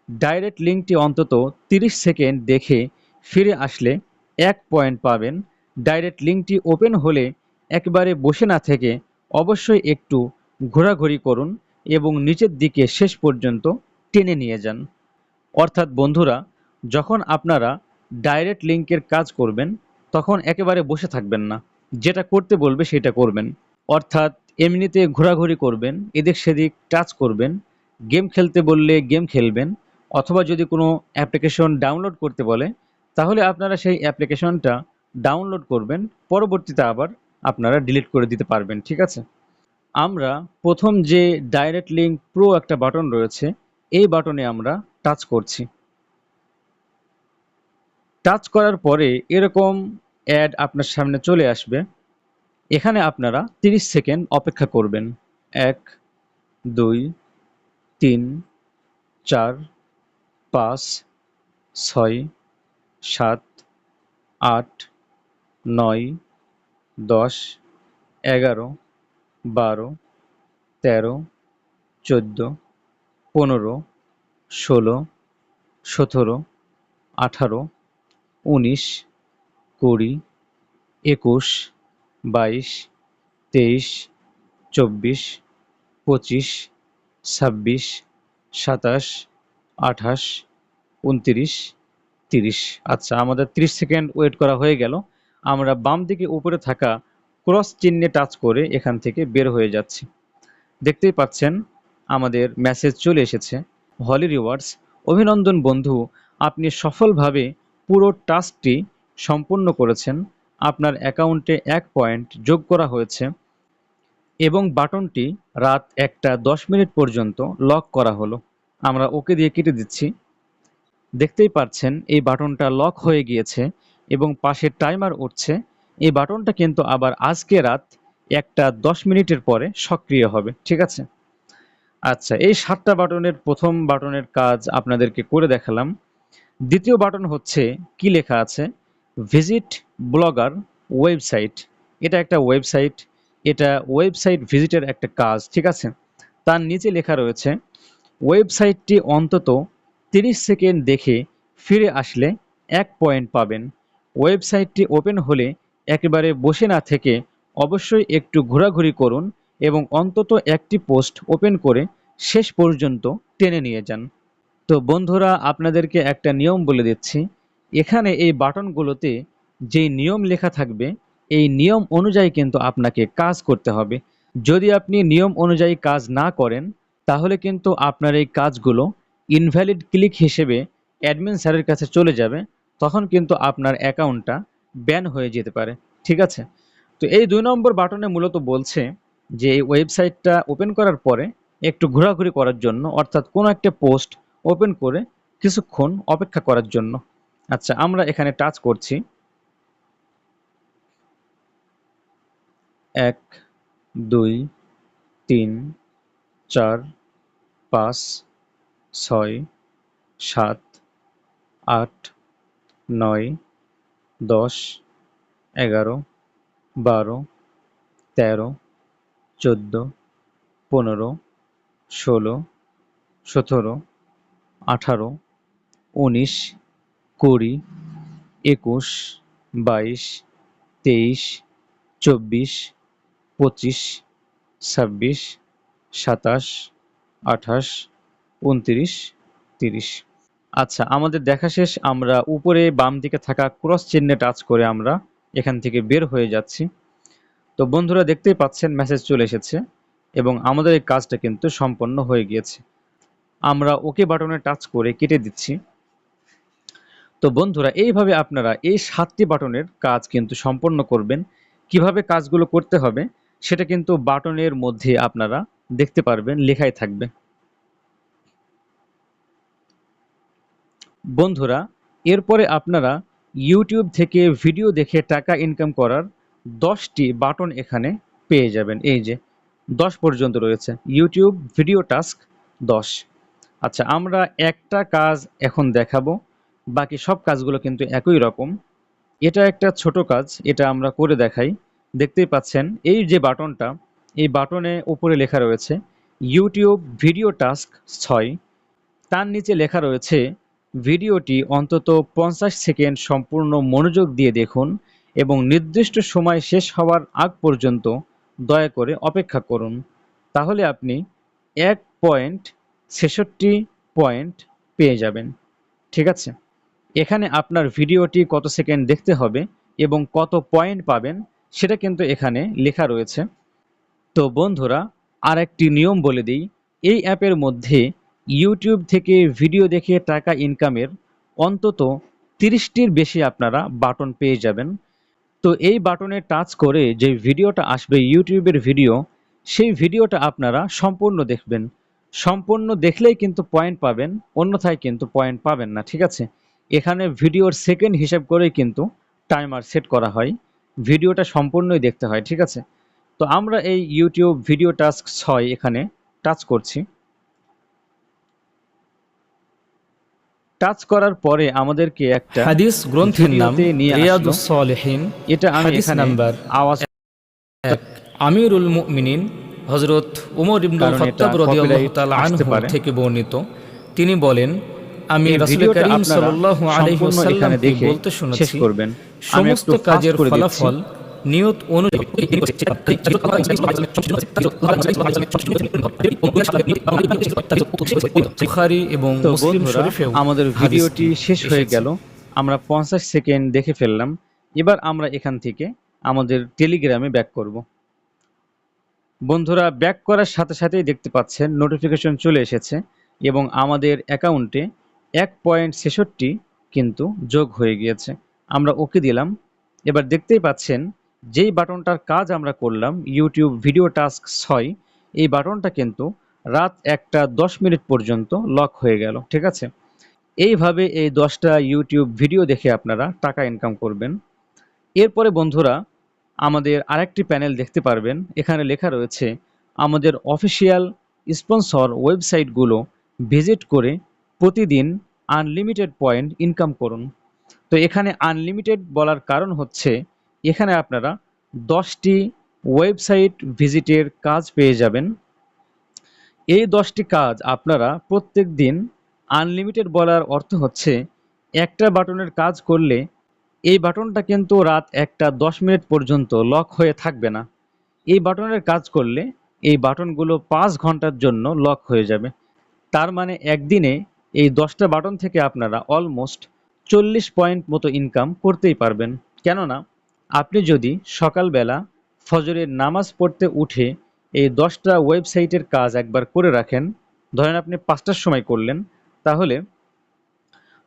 ডাইরেক্ট লিঙ্কটি অন্তত 30 সেকেন্ড দেখে ফিরে আসলে 1 পয়েন্ট পাবেন। ডাইরেক্ট লিঙ্কটি ওপেন হলে একবারে বসে না থেকে অবশ্যই একটু ঘোরাঘুরি করুন এবং নিচের দিকে শেষ পর্যন্ত টেনে নিয়ে যান। অর্থাৎ বন্ধুরা, যখন আপনারা ডাইরেক্ট লিঙ্কের কাজ করবেন তখন একেবারে বসে থাকবেন না, যেটা করতে বলবে সেটা করবেন। অর্থাৎ এমনিতে ঘোরাঘুরি করবেন, এদিক সেদিক টাচ করবেন, গেম খেলতে বললে গেম খেলবেন, অথবা যদি কোনো অ্যাপ্লিকেশন ডাউনলোড করতে বলে তাহলে আপনারা সেই অ্যাপ্লিকেশনটা ডাউনলোড করবেন, পরবর্তীতে আবার আপনারা ডিলিট করে দিতে পারবেন, ঠিক আছে? আমরা প্রথম যে ডাইরেক্ট লিঙ্ক প্রো একটা বাটন রয়েছে, এই বাটনে আমরা টাচ করছি। টাচ করার পরে এরকম অ্যাড আপনার সামনে চলে আসবে। এখানে আপনারা 30 সেকেন্ড অপেক্ষা করবেন। 1, 2, 3, 4, 5, 6, 7, 8, 9, 10, 11, 12, 13, 14, 15, 16, 17, 18, 19, 20, 21, 22, 23, 24, 25, 26, 27, 28, 29, 30। আচ্ছা, আমাদের 30 সেকেন্ড ওয়েট করা হয়ে গেল। আমরা বাম দিকে উপরে থাকা ক্রস চিহ্নে টাচ করে এখান থেকে বের হয়ে যাচ্ছি। দেখতেই পাচ্ছেন আমাদের মেসেজ চলে এসেছে, হলি রিওয়ার্ডস, অভিনন্দন বন্ধু, আপনি সফলভাবে পুরো টাস্কটি সম্পূর্ণ করেছেন। আপনার অ্যাকাউন্টে 1 পয়েন্ট যোগ করা হয়েছে এবং বাটনটি রাত 1টা 10 মিনিট পর্যন্ত লক করা হলো। আমরা ওকে দিয়ে কেটে দিচ্ছি। দেখতেই পাচ্ছেন এই বাটনটা লক হয়ে গিয়েছে এবং পাশে টাইমার উঠছে। এই বাটনটা কিন্তু আবার আজকে রাত 1টা 10 মিনিটের পরে সক্রিয় হবে, ঠিক আছে? আচ্ছা, এই 7টা বাটনের প্রথম বাটনের কাজ আপনাদেরকে করে দেখালাম। দ্বিতীয় বাটন হচ্ছে কি লেখা আছে, ভিজিট ব্লগার ওয়েবসাইট। এটা একটা ওয়েবসাইট, এটা ওয়েবসাইট ভিজিটের একটা কাজ, ঠিক আছে? তার নিচে লেখা রয়েছে ওয়েবসাইটটি অন্তত 30 সেকেন্ড দেখে ফিরে আসলে 1 পয়েন্ট পাবেন। ওয়েবসাইটটি ওপেন হলে একেবারে বসে না থেকে অবশ্যই একটু ঘোরাঘুরি করুন এবং অন্তত একটি পোস্ট ওপেন করে শেষ পর্যন্ত টেনে নিয়ে যান। তো বন্ধুরা, আপনাদেরকে একটা নিয়ম বলে দিচ্ছি। এখানে এই বাটনগুলোতে যেই নিয়ম লেখা থাকবে, এই নিয়ম অনুযায়ী কিন্তু আপনাকে কাজ করতে হবে। যদি আপনি নিয়ম অনুযায়ী কাজ না করেন, তাহলে কিন্তু আপনার এই কাজগুলো ইনভ্যালিড ক্লিক হিসেবে অ্যাডমিন স্যারের কাছে চলে যাবে। তখন কিন্তু আপনার অ্যাকাউন্টটা ব্যান হয়ে যেতে পারে, ঠিক আছে? তো এই 2 নম্বর বাটনে মূলত বলছে যে এই ওয়েবসাইটটা ওপেন করার পরে একটু ঘোরাঘুরি করার জন্য, অর্থাৎ কোনো একটা পোস্ট ওপেন করে কিছুক্ষণ অপেক্ষা করার জন্য। আচ্ছা, আমরা এখানে টাচ করছি। 1, 2, 3, 4, 5, 6, 7, 8, 9, 10, 11, 12, 13, 14, 15, 16, 17, 18, 19, 20, 21, 22, 23, 24, 25, 26, 27, 28, 29, 30। আচ্ছা, আমাদের দেখা শেষ। আমরা উপরে বাম দিকে থাকা ক্রস চিহ্নে টাচ করে আমরা এখান থেকে বের হয়ে যাচ্ছি। তো বন্ধুরা, দেখতেই পাচ্ছেন মেসেজ চলে এসেছে এবং আমাদের এই কাজটা কিন্তু সম্পন্ন হয়ে গিয়েছে। আমরা ওকে বাটনে টাচ করে কেটে দিচ্ছি। তো বন্ধুরা, এইভাবে আপনারা এই 7টি বাটনের কাজ কিন্তু সম্পন্ন করবেন। কিভাবে কাজগুলো করতে হবে সেটা কিন্তু বাটনের মধ্যে আপনারা দেখতে পারবেন, লেখাই থাকবে। বন্ধুরা, এরপরে আপনারা ইউটিউব থেকে ভিডিও দেখে টাকা ইনকাম করার 10টি বাটন এখানে পেয়ে যাবেন। এই যে 10 পর্যন্ত রয়েছে, ইউটিউব ভিডিও টাস্ক 10। আচ্ছা, আমরা একটা কাজ এখন দেখাবো, বাকি সব কাজগুলো কিন্তু একই রকম। এটা একটা ছোট কাজ, এটা আমরা করে দেখাই। দেখতেই পাচ্ছেন এই যে বাটনটা, এই বাটনে উপরে লেখা রয়েছে ইউটিউব ভিডিও টাস্ক 6। তার নিচে লেখা রয়েছে ভিডিওটি অন্তত 50 সেকেন্ড সম্পূর্ণ মনোযোগ দিয়ে দেখুন এবং নির্দিষ্ট সময় শেষ হওয়ার আগ পর্যন্ত দয়া করে অপেক্ষা করুন। তাহলে আপনি 1.66 পয়েন্ট পেয়ে যাবেন, ঠিক আছে? এখানে আপনার ভিডিওটি কত সেকেন্ড দেখতে হবে এবং কত পয়েন্ট পাবেন সেটা কিন্তু এখানে লেখা রয়েছে। তো বন্ধুরা, আর একটি নিয়ম বলে দিই, এই অ্যাপের মধ্যে ইউটিউব থেকে ভিডিও দেখে টাকা ইনকামের অন্তত 30টির বেশি আপনারা বাটন পেয়ে যাবেন। তো এই বাটনে টাচ করে যে ভিডিওটা আসবে ইউটিউবের ভিডিও, সেই ভিডিওটা আপনারা সম্পূর্ণ দেখবেন। সম্পূর্ণ দেখলেই কিন্তু পয়েন্ট পাবেন, অন্যথায় কিন্তু পয়েন্ট পাবেন না, ঠিক আছে? এখানে ভিডিওর সেকেন্ড হিসাব করেই কিন্তু টাইমার সেট করা হয়, ভিডিওটা সম্পূর্ণই দেখতে হয়, ঠিক আছে? তো আমরা এই ইউটিউব ভিডিও টাস্ক 6 এখানে টাচ করছি। টাচ করার পরে আমাদেরকে একটা হাদিস গ্রন্থের নাম ভিডিওতে নিয়ে আসলো। রিয়াদুস সালেহিন। এটা আমি হাদিস এখানে নাম্বার আওয়াজ 1। আমিরুল মুমিনিন হযরত উমর ইবনুল কারণ এটা খাত্তাব রাদিয়াল্লাহু কপিরাইট তাআলা আসতে আনহু পারে। থেকে বর্ণিত, তিনি বলেন, আমি এই রাসূল ভিডিওটা করিম আপনারা সাল্লাল্লাহু আলাইহি সম্পূর্ণ এখানে ওয়াসাল্লামকে দেখে বলতে শেষ শুনেছি, করবেন। আমি সমস্ত একটু ফাস্ট কাজের করে দিচ্ছি। ফলাফল নিয়ত অনুযায়ী বুখারী এবং তো মুসলিম বন্ধুরা, শরীফেও আমাদের হাদিসটি ভিডিওটি শেষ হয়ে এসেছে। গেল। আমরা 50 সেকেন্ড দেখে ফেললাম। এবার আমরা এখান থেকে আমাদের টেলিগ্রামে ব্যাক করব। বন্ধুরা, ব্যাক করার সাথে সাথেই দেখতে পাচ্ছেন নোটিফিকেশন চলে এসেছে এবং আমাদের অ্যাকাউন্টে 1.66 কিন্তু যোগ হয়ে গিয়েছে। আমরা ওকে দিলাম। এবার দেখতেই পাচ্ছেন যেই বাটনটার কাজ আমরা করলাম ইউটিউব ভিডিও টাস্ক 6, এই বাটনটা কিন্তু রাত 1টা 10 মিনিট পর্যন্ত লক হয়ে গেল। ঠিক আছে? এইভাবে এই 10টা ইউটিউব ভিডিও দেখে আপনারা টাকা ইনকাম করবেন। এরপরে বন্ধুরা, আমাদের আরেকটি প্যানেল দেখতে পারবেন। এখানে লেখা রয়েছে আমাদের অফিসিয়াল স্পন্সর ওয়েবসাইটগুলো ভিজিট করে প্রতিদিন আনলিমিটেড পয়েন্ট ইনকাম করুন। তো এখানে আনলিমিটেড বলার কারণ হচ্ছে এখানে আপনারা 10টি ওয়েবসাইট ভিজিটের কাজ পেয়ে যাবেন। এই 10টি কাজ আপনারা প্রত্যেক দিন আনলিমিটেড বলার অর্থ হচ্ছে একটা বাটনের কাজ করলে এই বাটনটা কিন্তু রাত 1টা 10 মিনিট পর্যন্ত লক হয়ে থাকবে না। এই বাটনের কাজ করলে এই বাটনগুলো 5 ঘন্টার জন্য লক হয়ে যাবে। তার মানে একদিনে এই 10টা বাটন থেকে আপনারা অলমোস্ট 40 পয়েন্ট মতো ইনকাম করতেই পারবেন। কেননা আপনি যদি সকালবেলা ফজরের নামাজ পড়তে উঠে এই 10টা ওয়েবসাইটের কাজ একবার করে রাখেন, ধরেন আপনি 5টার সময় করলেন, তাহলে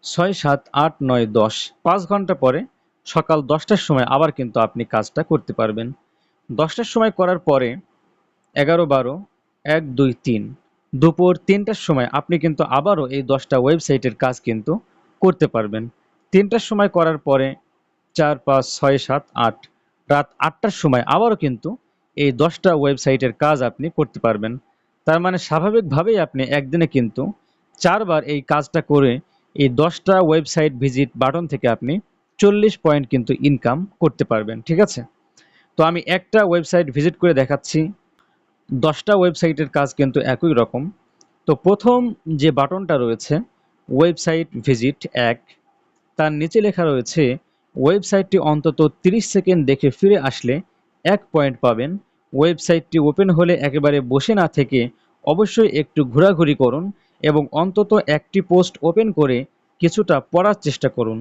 6, 7, 8, 9, 10, 5 ঘন্টা পরে সকাল 10টার সময় আবার কিন্তু আপনি কাজটা করতে পারবেন। 10টার সময় করার পরে 11, 12, 1, 2, 3 দুপুর 3টার সময় আপনি কিন্তু আবারও এই 10টা ওয়েবসাইটের কাজ কিন্তু করতে পারবেন। 3টার সময় করার পরে 4, 5, 6, 7, 8 রাত 8টার সময় আবারও কিন্তু এই 10টা ওয়েবসাইটের কাজ আপনি করতে পারবেন। তার মানে স্বাভাবিকভাবেই আপনি একদিনে কিন্তু 4 বার এই কাজটা করে এই 10টা ওয়েবসাইট ভিজিট বাটন থেকে আপনি 40 পয়েন্ট কিন্তু ইনকাম করতে পারবেন। ঠিক আছে? তো আমি একটা ওয়েবসাইট ভিজিট করে দেখাচ্ছি। 10টা ওয়েবসাইটের কাজ কিন্তু একই রকম। তো প্রথম যে বাটনটা রয়েছে ওয়েবসাইট ভিজিট 1, তার নিচে লেখা রয়েছে ওয়েবসাইটটি অন্তত 30 সেকেন্ড দেখে ফিরে আসলে 1 পয়েন্ট পাবেন। ওয়েবসাইটটি ওপেন হলে একেবারে বসে না থেকে অবশ্যই একটু ঘোরাঘুরি করুন এবং অন্তত একটি পোস্ট ওপেন করে কিছুটা পড়ার চেষ্টা করুন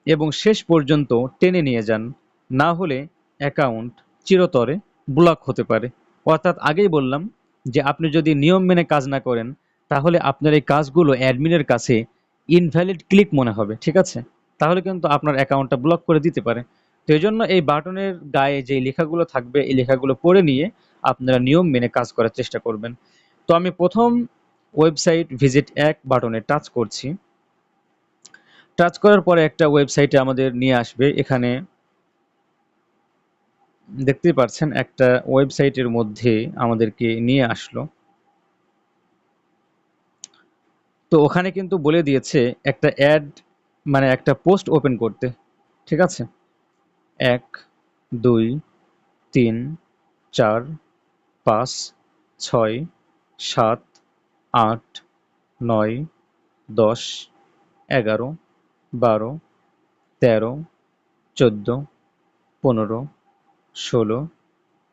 এবং শেষ পর্যন্ত টেনে নিয়ে যান। না হলে অ্যাকাউন্ট চিরতরে ব্লক হতে পারে। অর্থাৎ আগেই বললাম যে আপনি যদি নিয়ম মেনে কাজ না করেন তাহলে আপনার এই কাজগুলো অ্যাডমিনের কাছে ইনভ্যালিড ক্লিক মনে হবে। ঠিক আছে? তাহলে কিন্তু আপনার অ্যাকাউন্টটা ব্লক করে দিতে পারে। তো এজন্য এই বাটনের গায়ে যে লেখাগুলো থাকবে এই লেখাগুলো পড়ে নিয়ে আপনারা নিয়ম মেনে কাজ করার চেষ্টা করবেন। তো আমি প্রথম ওয়েবসাইট ভিজিট 1 বাটনে টাচ করছি। টাচ করার পরে একটা ওয়েবসাইটে আমাদের নিয়ে আসবে। এখানে দেখতেই পাচ্ছেন একটা ওয়েবসাইটের মধ্যে আমাদেরকে নিয়ে আসলো। তো ওখানে কিন্তু বলে দিয়েছে একটা অ্যাড মানে একটা পোস্ট ওপেন করতে। ঠিক আছে? 1, 2, 3, 4, 5, 6, 7, 8, 9, 10, 11, 12, 13, 14, 15, 16,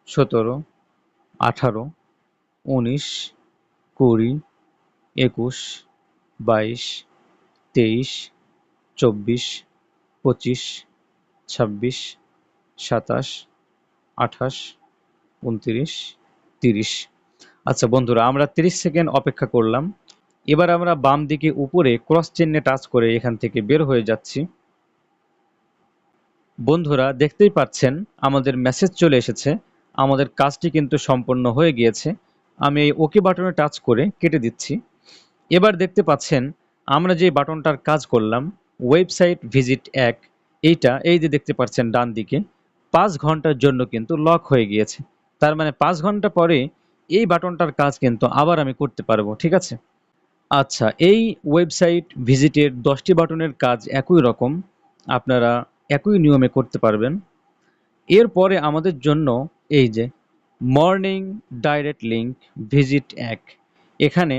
17, 18, 19, 20, 21, 22, 23, 24, 25, 26, 27, 28, 29, 30। আচ্ছা বন্ধুরা, আমরা 30 সেকেন্ড অপেক্ষা করলাম। এবার আমরা বাম দিকে উপরে ক্রস চিহ্নে টাচ করে এখান থেকে বের হয়ে যাচ্ছি। বন্ধুরা, দেখতেই পাচ্ছেন আমাদের মেসেজ চলে এসেছে। আমাদের কাজটি কিন্তু সম্পন্ন হয়ে গিয়েছে। আমি এই ওকে বাটনে টাচ করে কেটে দিচ্ছি। এবার দেখতে পাচ্ছেন আমরা যে বাটনটার কাজ করলাম ওয়েবসাইট ভিজিট 1, এইটা এই যে দেখতে পাচ্ছেন ডান দিকে 5 ঘন্টার জন্য কিন্তু লক হয়ে গিয়েছে। তার মানে 5 ঘন্টা পরে এই বাটনটার কাজ কিন্তু আবার আমি করতে পারবো। ঠিক আছে? আচ্ছা, এই ওয়েবসাইট ভিজিটের 10টি বাটনের কাজ একই রকম। আপনারা একই নিয়মে করতে পারবেন। এরপরে আমাদের জন্য এই যে মর্নিং ডাইরেক্ট লিঙ্ক ভিজিট 1, এখানে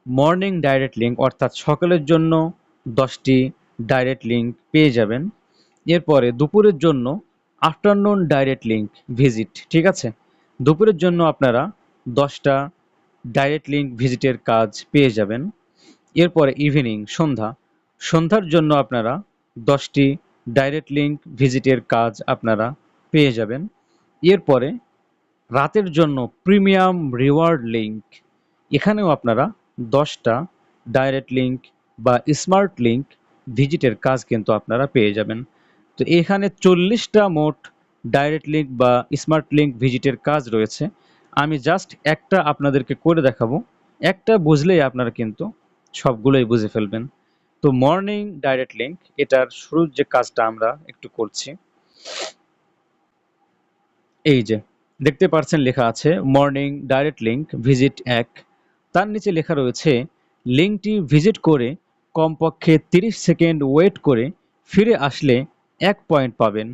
মর্নিং ডাইরেক্ট লিঙ্ক অর্থাৎ সকালের জন্য 10টি ডাইরেক্ট লিঙ্ক পেয়ে যাবেন। এরপরে দুপুরের জন্য আফটারনুন ডাইরেক্ট লিঙ্ক ভিজিট, ঠিক আছে? দুপুরের জন্য আপনারা 10টা ডাইরেক্ট লিঙ্ক ভিজিটের কাজ পেয়ে যাবেন। এরপরে ইভিনিং সন্ধ্যার জন্য আপনারা 10টি ডাইরেক্ট লিঙ্ক ভিজিটের কাজ আপনারা পেয়ে যাবেন। এরপরে রাতের জন্য প্রিমিয়াম রিওয়ার্ড লিঙ্ক, এখানেও আপনারা 10টা ডাইরেক্ট লিঙ্ক বা স্মার্ট লিঙ্ক ভিজিটের কাজ কিন্তু আপনারা পেয়ে যাবেন। তো এখানে 40টা মোট ডাইরেক্ট লিঙ্ক বা স্মার্ট লিঙ্ক ভিজিটের কাজ রয়েছে। আমি জাস্ট একটা আপনাদেরকে করে দেখাবো, একটা বুঝলেই আপনারা কিন্তু সবগুলোই বুঝে ফেলবেন। তো মর্নিং ডাইরেক্ট লিঙ্ক, এটার শুরুর যে কাজটা আমরা একটু করছি। এই যে দেখতে পাচ্ছেন লেখা আছে মর্নিং ডাইরেক্ট লিঙ্ক ভিজিট 1, তার নিচে লেখা রয়েছে লিঙ্কটি ভিজিট করে কমপক্ষে 30 সেকেন্ড ওয়েট করে ফিরে আসলে 1 পয়েন্ট পাবেন।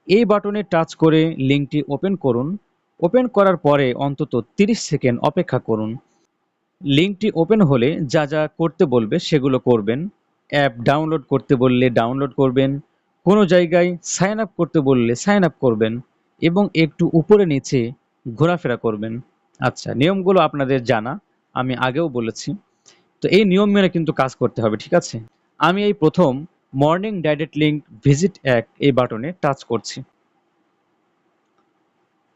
এই বাটনে টাচ করে লিঙ্কটি ওপেন করুন। ওপেন করার পরে অন্তত 30 সেকেন্ড অপেক্ষা করুন। লিঙ্কটি ওপেন হলে যা যা করতে বলবে সেগুলো করবেন। অ্যাপ ডাউনলোড করতে বললে ডাউনলোড করবেন, কোনো জায়গায় সাইন আপ করতে বললে সাইন আপ করবেন এবং একটু উপরে নিচে ঘোরাফেরা করবেন। আচ্ছা, নিয়মগুলো আপনাদের জানা, আমি আগেও বলেছি। তো এই নিয়ম মেনে কিন্তু কাজ করতে হবে, ঠিক আছে? আমি এই প্রথম মর্নিং ডাইরেক্ট লিঙ্ক ভিজিট 1 এই বাটনে টাচ করছি।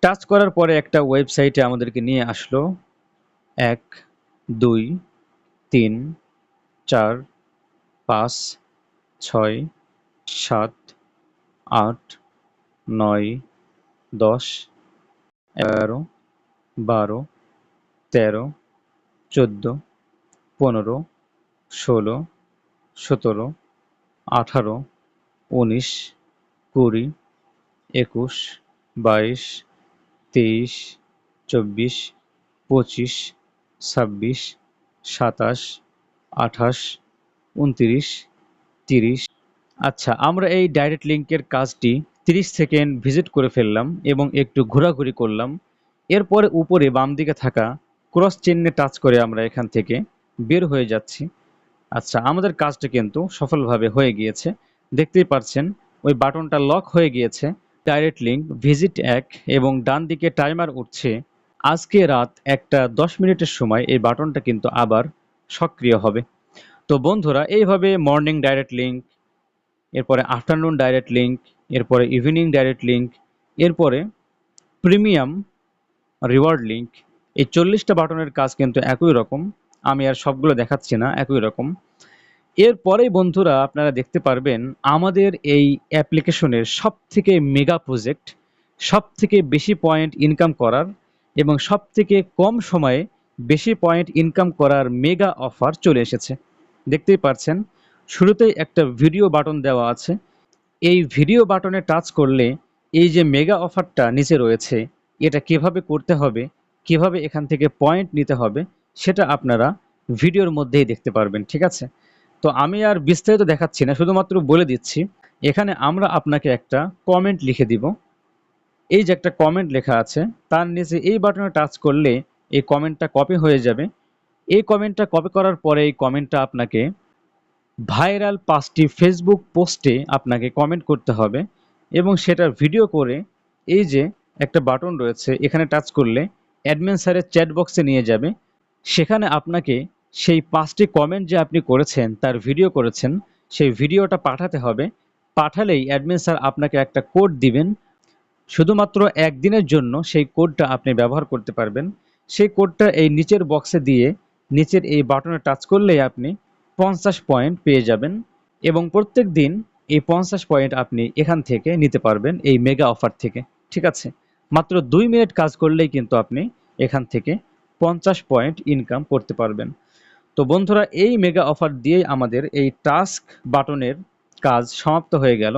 টাচ করার পরে একটা ওয়েবসাইটে আমাদেরকে নিয়ে আসলো। 1 2 3 4 5 6 7 8 9 10 11 12 13 14 15 16 17 18 19 20 21 22 23 24 25 26 27 28 29 30। আচ্ছা, আমরা এই ডাইরেক্ট লিঙ্কের কাজটি 30 সেকেন্ড ভিজিট করে ফেললাম এবং একটু ঘোরাঘুরি করলাম। এরপরে উপরে বাম দিকে থাকা ক্রস চিহ্নে টাচ করে আমরা এখান থেকে বের হয়ে যাচ্ছি। আচ্ছা, আমাদের কাজটা কিন্তু সফলভাবে হয়ে গিয়েছে। দেখতেই পাচ্ছেন ওই বাটনটা লক হয়ে গিয়েছে। ডাইরেক্ট লিঙ্ক ভিজিট 1 এবং ডান দিকে টাইমার উঠছে। আজকে রাত 1টা 10 মিনিটের সময় এই বাটনটা কিন্তু আবার সক্রিয় হবে। তো বন্ধুরা, এইভাবে মর্নিং ডাইরেক্ট লিঙ্ক, এরপরে আফটারনুন ডাইরেক্ট লিঙ্ক, এরপরে ইভিনিং ডাইরেক্ট লিঙ্ক, এরপরে প্রিমিয়াম রিওয়ার্ড লিঙ্ক, এই 40টা বাটনের কাজ কিন্তু একই রকম। আমি আর সবগুলো দেখাচ্ছি না, একই রকম। এরপরেই বন্ধুরা আপনারা দেখতে পারবেন আমাদের এই অ্যাপ্লিকেশনের সবথেকে মেগা প্রজেক্ট, সবথেকে বেশি পয়েন্ট ইনকাম করার এবং সবথেকে কম সময়ে বেশি পয়েন্ট ইনকাম করার মেগা অফার চলে এসেছে। দেখতেই পাচ্ছেন শুরুতেই একটা ভিডিও বাটন দেওয়া আছে। এই ভিডিও বাটনে টাচ করলে এই যে মেগা অফারটা নিচে রয়েছে, এটা কিভাবে করতে হবে, কিভাবে এখান থেকে পয়েন্ট নিতে হবে, সেটা আপনারা ভিডিওর মধ্যেই দেখতে পারবেন, ঠিক আছে? তো আমি আর বিস্তারিত দেখাচ্ছি না, শুধুমাত্র বলে দিচ্ছি। এখানে আমরা আপনাকে একটা কমেন্ট লিখে দিব। এই যে একটা কমেন্ট লেখা আছে, তার নিচে এই বাটনে টাচ করলে এই কমেন্টটা কপি হয়ে যাবে। এই কমেন্টটা কপি করার পরে এই কমেন্টটা আপনাকে ভাইরাল 5টি ফেসবুক পোস্টে আপনাকে কমেন্ট করতে হবে এবং সেটার ভিডিও করে এই যে একটা বাটন রয়েছে এখানে টাচ করলে অ্যাডমিন স্যারের চ্যাট বক্সে নিয়ে যাবে। সেখানে আপনাকে সেই 5টি কমেন্ট যে আপনি করেছেন, তার ভিডিও করেছেন, সেই ভিডিওটা পাঠাতে হবে। পাঠালেই অ্যাডমিন স্যার আপনাকে একটা কোড দিবেন। শুধুমাত্র একদিনের জন্য সেই কোডটা আপনি ব্যবহার করতে পারবেন। সেই কোডটা এই নিচের বক্সে দিয়ে নিচের এই বাটনে টাচ করলেই আপনি 50 পয়েন্ট পেয়ে যাবেন এবং প্রত্যেক দিন এই 50 পয়েন্ট আপনি এখান থেকে নিতে পারবেন, এই মেগা অফার থেকে, ঠিক আছে? মাত্র 2 মিনিট কাজ করলেই কিন্তু আপনি এখান থেকে 50 পয়েন্ট ইনকাম করতে পারবেন। তো বন্ধুরা, এই মেগা অফার দিয়েই আমাদের এই টাস্ক বাটনের কাজ সমাপ্ত হয়ে গেল।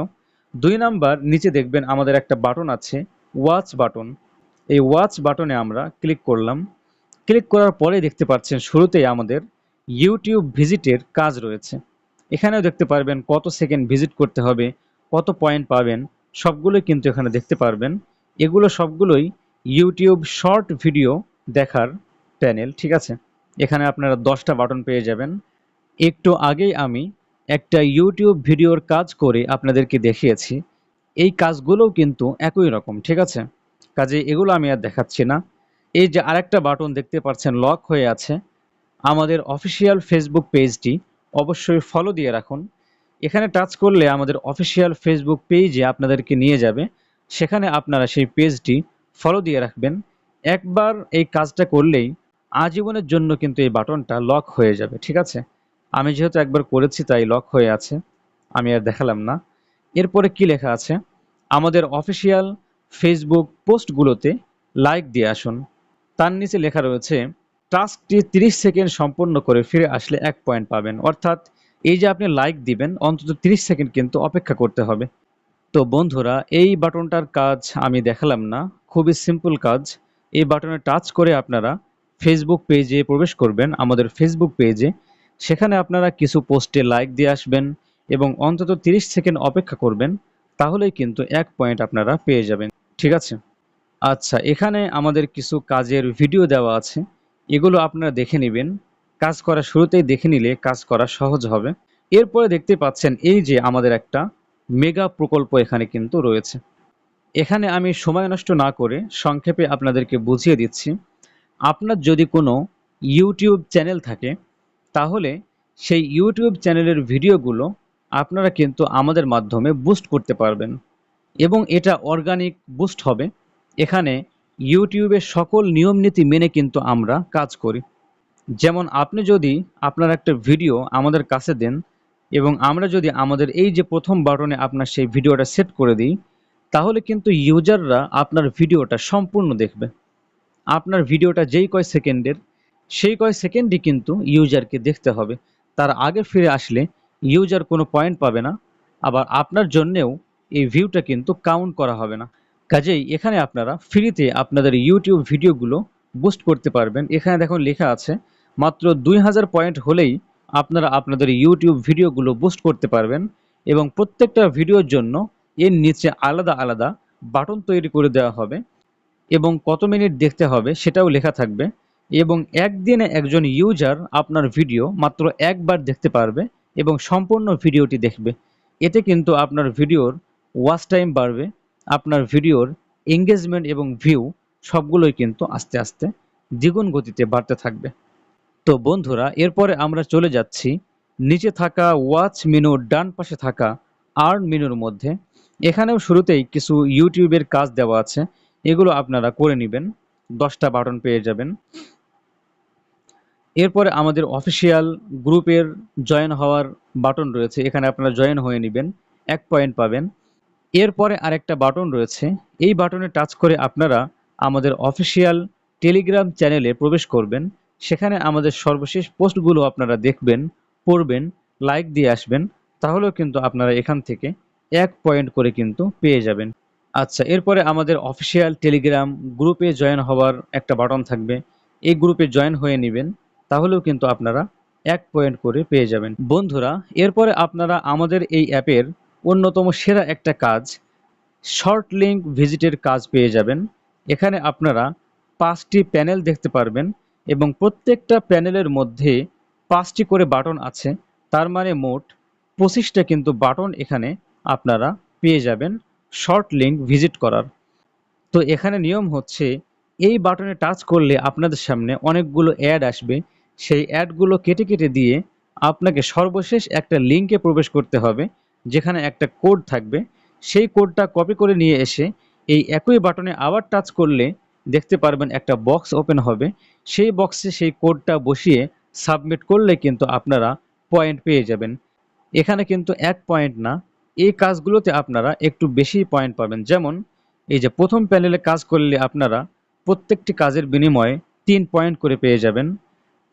2 নাম্বার নিচে দেখবেন আমাদের একটা বাটন আছে, ওয়াচ বাটন। এই ওয়াচ বাটনে আমরা ক্লিক করলাম। ক্লিক করার পরে দেখতে পাচ্ছেন শুরুতেই আমাদের ইউটিউব ভিজিটের কাজ রয়েছে। এখানেও দেখতে পারবেন কত সেকেন্ড ভিজিট করতে হবে, কত পয়েন্ট পাবেন, সবগুলোই কিন্তু এখানে দেখতে পারবেন। এগুলো সবগুলোই ইউটিউব শর্ট ভিডিও দেখার প্যানেল, ঠিক আছে? এখানে আপনারা 10টা বাটন পেয়ে যাবেন। একটু আগেই আমি একটা ইউটিউব ভিডিওর কাজ করে আপনাদেরকে দেখিয়েছি। এই কাজগুলোও কিন্তু একই রকম, ঠিক আছে? কাজে এগুলো আমি আর দেখাচ্ছি না। এই যে আরেকটা বাটন দেখতে পাচ্ছেন লক হয়ে আছে, আমাদের অফিসিয়াল ফেসবুক পেজটি অবশ্যই ফলো দিয়ে রাখুন। এখানে টাচ করলে আমাদের অফিসিয়াল ফেসবুক পেজে আপনাদেরকে নিয়ে যাবে। সেখানে আপনারা সেই পেজটি ফলো দিয়ে রাখবেন। একবার এই কাজটা করলেই আজীবনের জন্য কিন্তু এই বাটনটা লক হয়ে যাবে, ঠিক আছে? আমি যেহেতু একবার করেছি তাই লক হয়ে আছে, আমি আর দেখালাম না। এরপরে কি লেখা আছে, আমাদের অফিসিয়াল ফেসবুক পোস্টগুলোতে লাইক দিয়ে আসুন। তার নিচে লেখা রয়েছে টাস্কটি 30 সেকেন্ড সম্পন্ন করে ফিরে আসলে 1 পয়েন্ট পাবেন। অর্থাৎ এই যে আপনি লাইক দিবেন অন্তত 30 সেকেন্ড কিন্তু অপেক্ষা করতে হবে। তো বন্ধুরা, এই বাটনটার কাজ আমি দেখালাম না, খুবই সিম্পল কাজ। এই বাটনে টাচ করে আপনারা ফেসবুক পেজে প্রবেশ করবেন, আমাদের ফেসবুক পেজে। সেখানে আপনারা কিছু পোস্টে লাইক দিয়ে আসবেন এবং অন্তত 30 সেকেন্ড অপেক্ষা করবেন, তাহলেই কিন্তু 1 পয়েন্ট আপনারা পেয়ে যাবেন, ঠিক আছে? আচ্ছা, এখানে আমাদের কিছু কাজের ভিডিও দেওয়া আছে, এগুলো আপনারা দেখে নেবেন। কাজ করা শুরুতেই দেখে নিলে কাজ করা সহজ হবে। এরপরে দেখতে পাচ্ছেন এই যে আমাদের একটা মেগা প্রকল্প এখানে কিন্তু রয়েছে। এখানে আমি সময় নষ্ট না করে সংক্ষেপে আপনাদেরকে বুঝিয়ে দিচ্ছি। আপনার যদি কোনো ইউটিউব চ্যানেল থাকে, তাহলে সেই ইউটিউব চ্যানেলের ভিডিওগুলো আপনারা কিন্তু আমাদের মাধ্যমে বুস্ট করতে পারবেন এবং এটা অর্গানিক বুস্ট হবে। এখানে ইউটিউবের সকল নিয়মনীতি মেনে কিন্তু আমরা কাজ করি। যেমন আপনি যদি আপনার একটা ভিডিও আমাদের কাছে দেন এবং আমরা যদি আমাদের এই যে প্রথম বাটনে আপনার সেই ভিডিওটা সেট করে দিই, তাহলে কিন্তু ইউজাররা আপনার ভিডিওটা সম্পূর্ণ দেখবে। আপনার ভিডিওটা যেই কয় সেকেন্ডের, সেই কয় সেকেন্ডই কিন্তু ইউজারকে দেখতে হবে। তার আগে ফিরে আসলে ইউজার কোনো পয়েন্ট পাবে না, আবার আপনার জন্যেও এই ভিউটা কিন্তু কাউন্ট করা হবে না। কাজেই এখানে আপনারা ফ্রিতে আপনাদের ইউটিউব ভিডিওগুলো বুস্ট করতে পারবেন। এখানে দেখুন লেখা আছে মাত্র 2000 পয়েন্ট হলেই আপনারা আপনাদের ইউটিউব ভিডিওগুলো বুস্ট করতে পারবেন এবং প্রত্যেকটা ভিডিওর জন্য এর নিচে আলাদা আলাদা বাটন তৈরি করে দেওয়া হবে এবং কত মিনিট দেখতে হবে সেটাও লেখা থাকবে এবং একদিনে একজন ইউজার আপনার ভিডিও মাত্র একবার দেখতে পারবে এবং সম্পূর্ণ ভিডিওটি দেখবে। এতে কিন্তু আপনার ভিডিওর ওয়াচ টাইম বাড়বে, আপনার ভিডিওর এঙ্গেজমেন্ট এবং ভিউ সবগুলোই কিন্তু আস্তে আস্তে দ্বিগুণ গতিতে বাড়তে থাকবে। তো বন্ধুরা, এরপরে আমরা চলে যাচ্ছি নিচে থাকা ওয়াচ মেনুর ডান পাশে থাকা আর্ন মেনুর মধ্যে। এখানেও শুরুতেই কিছু ইউটিউবের কাজ দেওয়া আছে, এগুলো আপনারা করে নেবেন। 10টা বাটন পেয়ে যাবেন। এরপরে আমাদের অফিসিয়াল গ্রুপের জয়েন হওয়ার বাটন রয়েছে, এখানে আপনারা জয়েন হয়ে নেবেন, 1 পয়েন্ট পাবেন। এরপরে আরেকটা বাটন রয়েছে, এই বাটনে টাচ করে আপনারা আমাদের অফিসিয়াল টেলিগ্রাম চ্যানেলে প্রবেশ করবেন। সেখানে আমাদের সর্বশেষ পোস্টগুলো আপনারা দেখবেন, পড়বেন, লাইক দিয়ে আসবেন, তাহলেও কিন্তু আপনারা এখান থেকে 1 পয়েন্ট করে কিন্তু পেয়ে যাবেন। আচ্ছা, এরপরে আমাদের অফিসিয়াল টেলিগ্রাম গ্রুপে জয়েন হওয়ার একটা বাটন থাকবে, এই গ্রুপে জয়েন হয়ে নেবেন, তাহলেও কিন্তু আপনারা 1 পয়েন্ট করে পেয়ে যাবেন। বন্ধুরা, এরপরে আপনারা আমাদের এই অ্যাপের অন্যতম সেরা একটা কাজ, শর্ট লিঙ্ক ভিজিটের কাজ পেয়ে যাবেন। এখানে আপনারা 5টি প্যানেল দেখতে পারবেন এবং প্রত্যেকটা প্যানেলের মধ্যে 5টি করে বাটন আছে, তার মানে মোট 25টা কিন্তু বাটন এখানে আপনারা পেয়ে যাবেন শর্ট লিঙ্ক ভিজিট করার। তো এখানে নিয়ম হচ্ছে এই বাটনে টাচ করলে আপনাদের সামনে অনেকগুলো অ্যাড আসবে, সেই অ্যাডগুলো কেটে কেটে দিয়ে আপনাকে সর্বশেষ একটা লিঙ্কে প্রবেশ করতে হবে, যেখানে একটা কোড থাকবে। সেই কোডটা কপি করে নিয়ে এসে এই একই বাটনে আবার টাচ করলে দেখতে পারবেন একটা বক্স ওপেন হবে, সেই বক্সে সেই কোডটা বসিয়ে সাবমিট করলে কিন্তু আপনারা পয়েন্ট পেয়ে যাবেন। এখানে কিন্তু 1 পয়েন্ট না, এই কাজগুলোতে আপনারা একটু বেশি পয়েন্ট পাবেন। যেমন এই যে প্রথম প্যানেলে কাজ করলে আপনারা প্রত্যেকটি কাজের বিনিময়ে 3 পয়েন্ট করে পেয়ে যাবেন।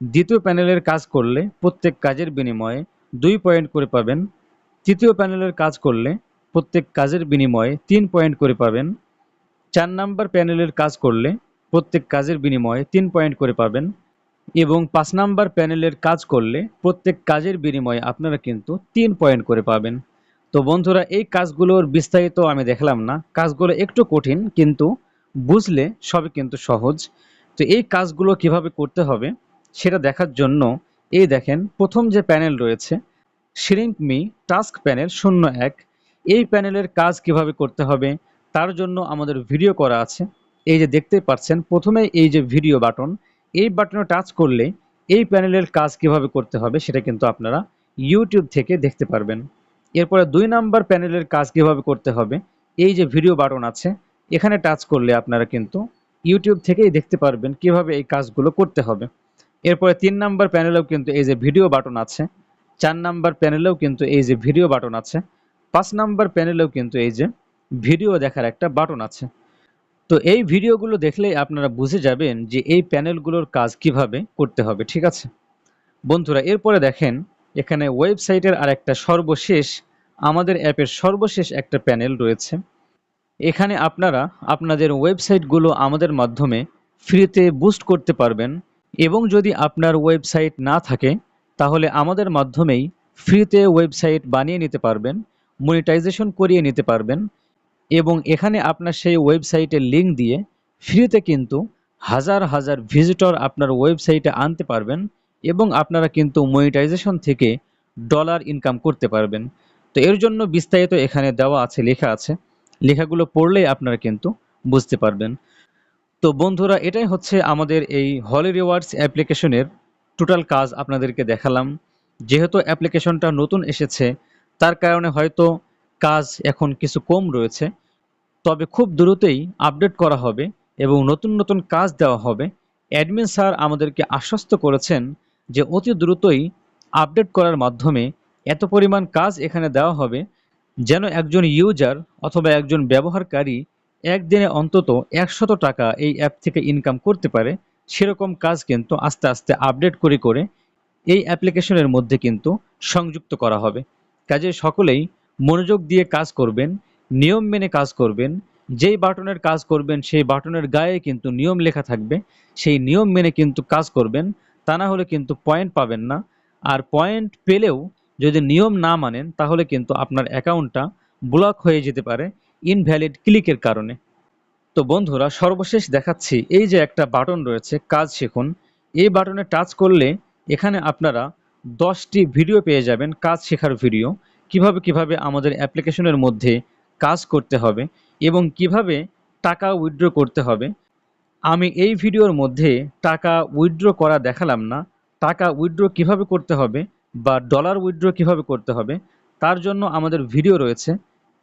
দ্বিতীয় প্যানেলের কাজ করলে প্রত্যেক কাজের বিনিময়ে 2 পয়েন্ট করে পাবেন। তৃতীয় প্যানেলের কাজ করলে প্রত্যেক কাজের বিনিময়ে 3 পয়েন্ট করে পাবেন। 4 নাম্বার প্যানেলের কাজ করলে প্রত্যেক কাজের বিনিময়ে 3 পয়েন্ট করে পাবেন এবং 5 নাম্বার প্যানেলের কাজ করলে প্রত্যেক কাজের বিনিময়ে আপনারা কিন্তু 3 পয়েন্ট করে পাবেন। তো বন্ধুরা, এই কাজগুলোর বিস্তারিত আমি দেখলাম না, কাজগুলো একটু কঠিন কিন্তু বুঝলে সবই কিন্তু সহজ। তো এই কাজগুলো কিভাবে করতে হবে সেটা দেখার জন্য এই দেখেন প্রথম যে প্যানেল রয়েছে শ্রিঙ্ক মি টাস্ক প্যানেল 01, এই প্যানেলের কাজ কিভাবে করতে হবে তার জন্য আমাদের ভিডিও করা আছে। এই যে দেখতে পাচ্ছেন প্রথমে এই যে ভিডিও বাটন, এই বাটনে টাচ করলে এই প্যানেলের কাজ কিভাবে করতে হবে সেটা কিন্তু আপনারা ইউটিউব থেকে দেখতে পারবেন। এরপরে 2 নাম্বার প্যানেলের কাজ কিভাবে করতে হবে, এই যে ভিডিও বাটন আছে এখানে টাচ করলে আপনারা কিন্তু ইউটিউব থেকেই দেখতে পারবেন কিভাবে এই কাজগুলো করতে হবে। এরপরে 3 নাম্বার প্যানেলেও কিন্তু এই যে ভিডিও বাটন আছে, 4 নাম্বার প্যানেলেও কিন্তু এই যে ভিডিও বাটন আছে, 5 নাম্বার প্যানেলেও কিন্তু এই যে ভিডিও দেখার একটা বাটন আছে। তো এই ভিডিওগুলো দেখলেই আপনারা বুঝে যাবেন যে এই প্যানেলগুলোর কাজ কিভাবে করতে হবে, ঠিক আছে বন্ধুরা। এরপরে দেখেন এখানে ওয়েবসাইটের আরেকটা সর্বশেষ, আমাদের অ্যাপের সর্বশেষ একটা প্যানেল রয়েছে। এখানে আপনারা আপনাদের ওয়েবসাইটগুলো আমাদের মাধ্যমে ফ্রিতে বুস্ট করতে পারবেন, এবং যদি আপনার ওয়েবসাইট না থাকে তাহলে আমাদের মাধ্যমেই ফ্রিতে ওয়েবসাইট বানিয়ে নিতে পারবেন, মনিটাইজেশন করিয়ে নিতে পারবেন, এবং এখানে আপনার সেই ওয়েবসাইটের লিঙ্ক দিয়ে ফ্রিতে কিন্তু হাজার হাজার ভিজিটর আপনার ওয়েবসাইটে আনতে পারবেন, এবং আপনারা কিন্তু মনিটাইজেশন থেকে ডলার ইনকাম করতে পারবেন। তো এর জন্য বিস্তারিত এখানে দেওয়া আছে, লেখা আছে, লেখাগুলো পড়লেই আপনারা কিন্তু বুঝতে পারবেন। তো বন্ধুরা এটাই হচ্ছে আমাদের এই হলি রিওয়ার্ডস অ্যাপ্লিকেশনের টোটাল কাজ আপনাদেরকে দেখালাম। যেহেতু অ্যাপ্লিকেশনটা নতুন এসেছে তার কারণে হয়তো কাজ এখন কিছু কম রয়েছে, তবে খুব দ্রুতই আপডেট করা হবে এবং নতুন নতুন কাজ দেওয়া হবে। অ্যাডমিন স্যার আমাদেরকে আশ্বস্ত করেছেন যে অতি দ্রুতই আপডেট করার মাধ্যমে এত পরিমাণ কাজ এখানে দেওয়া হবে যেন একজন ইউজার অথবা একজন ব্যবহারকারী একদিনে অন্তত 100 টাকা এই অ্যাপ থেকে ইনকাম করতে পারে। সেরকম কাজ কিন্তু আস্তে আস্তে আপডেট করে করে এই অ্যাপ্লিকেশনের মধ্যে কিন্তু সংযুক্ত করা হবে। কাজে সকলেই মনোযোগ দিয়ে কাজ করবেন, নিয়ম মেনে কাজ করবেন। যেই বাটনের কাজ করবেন সেই বাটনের গায়ে কিন্তু নিয়ম লেখা থাকবে, সেই নিয়ম মেনে কিন্তু কাজ করবেন, তা না হলে কিন্তু পয়েন্ট পাবেন না। আর পয়েন্ট পেলেও যদি নিয়ম না মানেন তাহলে কিন্তু আপনার অ্যাকাউন্টটা ব্লক হয়ে যেতে পারে ইনভ্যালিড ক্লিকের কারণে। তো বন্ধুরা সর্বশেষ দেখাচ্ছি, এই যে একটা বাটন রয়েছে কাজ শিখুন, এই বাটনে টাচ করলে এখানে আপনারা 10টি ভিডিও পেয়ে যাবেন, কাজ শেখার ভিডিও, কিভাবে আমাদের অ্যাপ্লিকেশনের মধ্যে কাজ করতে হবে এবং কিভাবে টাকা উইথড্র করতে হবে। আমি এই ভিডিওর মধ্যে টাকা উইথড্র করা দেখালাম না, টাকা উইথড্র কিভাবে করতে হবে বা ডলার উইথড্র কিভাবে করতে হবে তার জন্য আমাদের ভিডিও রয়েছে।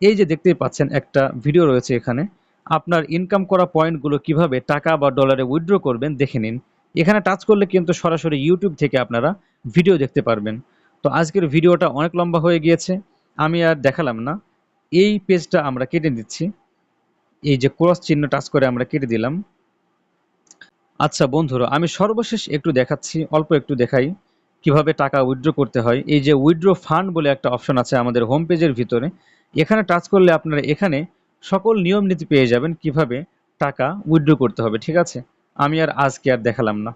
এই যে দেখতেই পাচ্ছেন একটা ভিডিও রয়েছে এখানে, আপনার ইনকাম করা পয়েন্টগুলো কিভাবে টাকা বা ডলারে উইথড্র করবেন দেখে নিন। এখানে টাচ করলে কিন্তু সরাসরি ইউটিউব থেকে আপনারা ভিডিও দেখতে পারবেন। তো আজকের ভিডিওটা অনেক লম্বা হয়ে গিয়েছে, আমি আর দেখালাম না। এই পেজটা আমরা কেটে দিচ্ছি, এই যে ক্রস চিহ্ন টাচ করে আমরা কেটে দিলাম। আচ্ছা বন্ধুরা আমি সর্বশেষ একটু দেখাচ্ছি, অল্প একটু দেখাই কিভাবে টাকা উইথড্র করতে হয়। এই যে উইথড্র ফান্ড বলে একটা অপশন আছে আমাদের হোম পেজের ভিতরে, এখানে টাচ করলে আপনারা এখানে সকল নিয়ম নীতি পেয়ে যাবেন কিভাবে টাকা উইথড্র করতে হবে, ঠিক আছে। আমি আর আজকে আর দেখালাম না।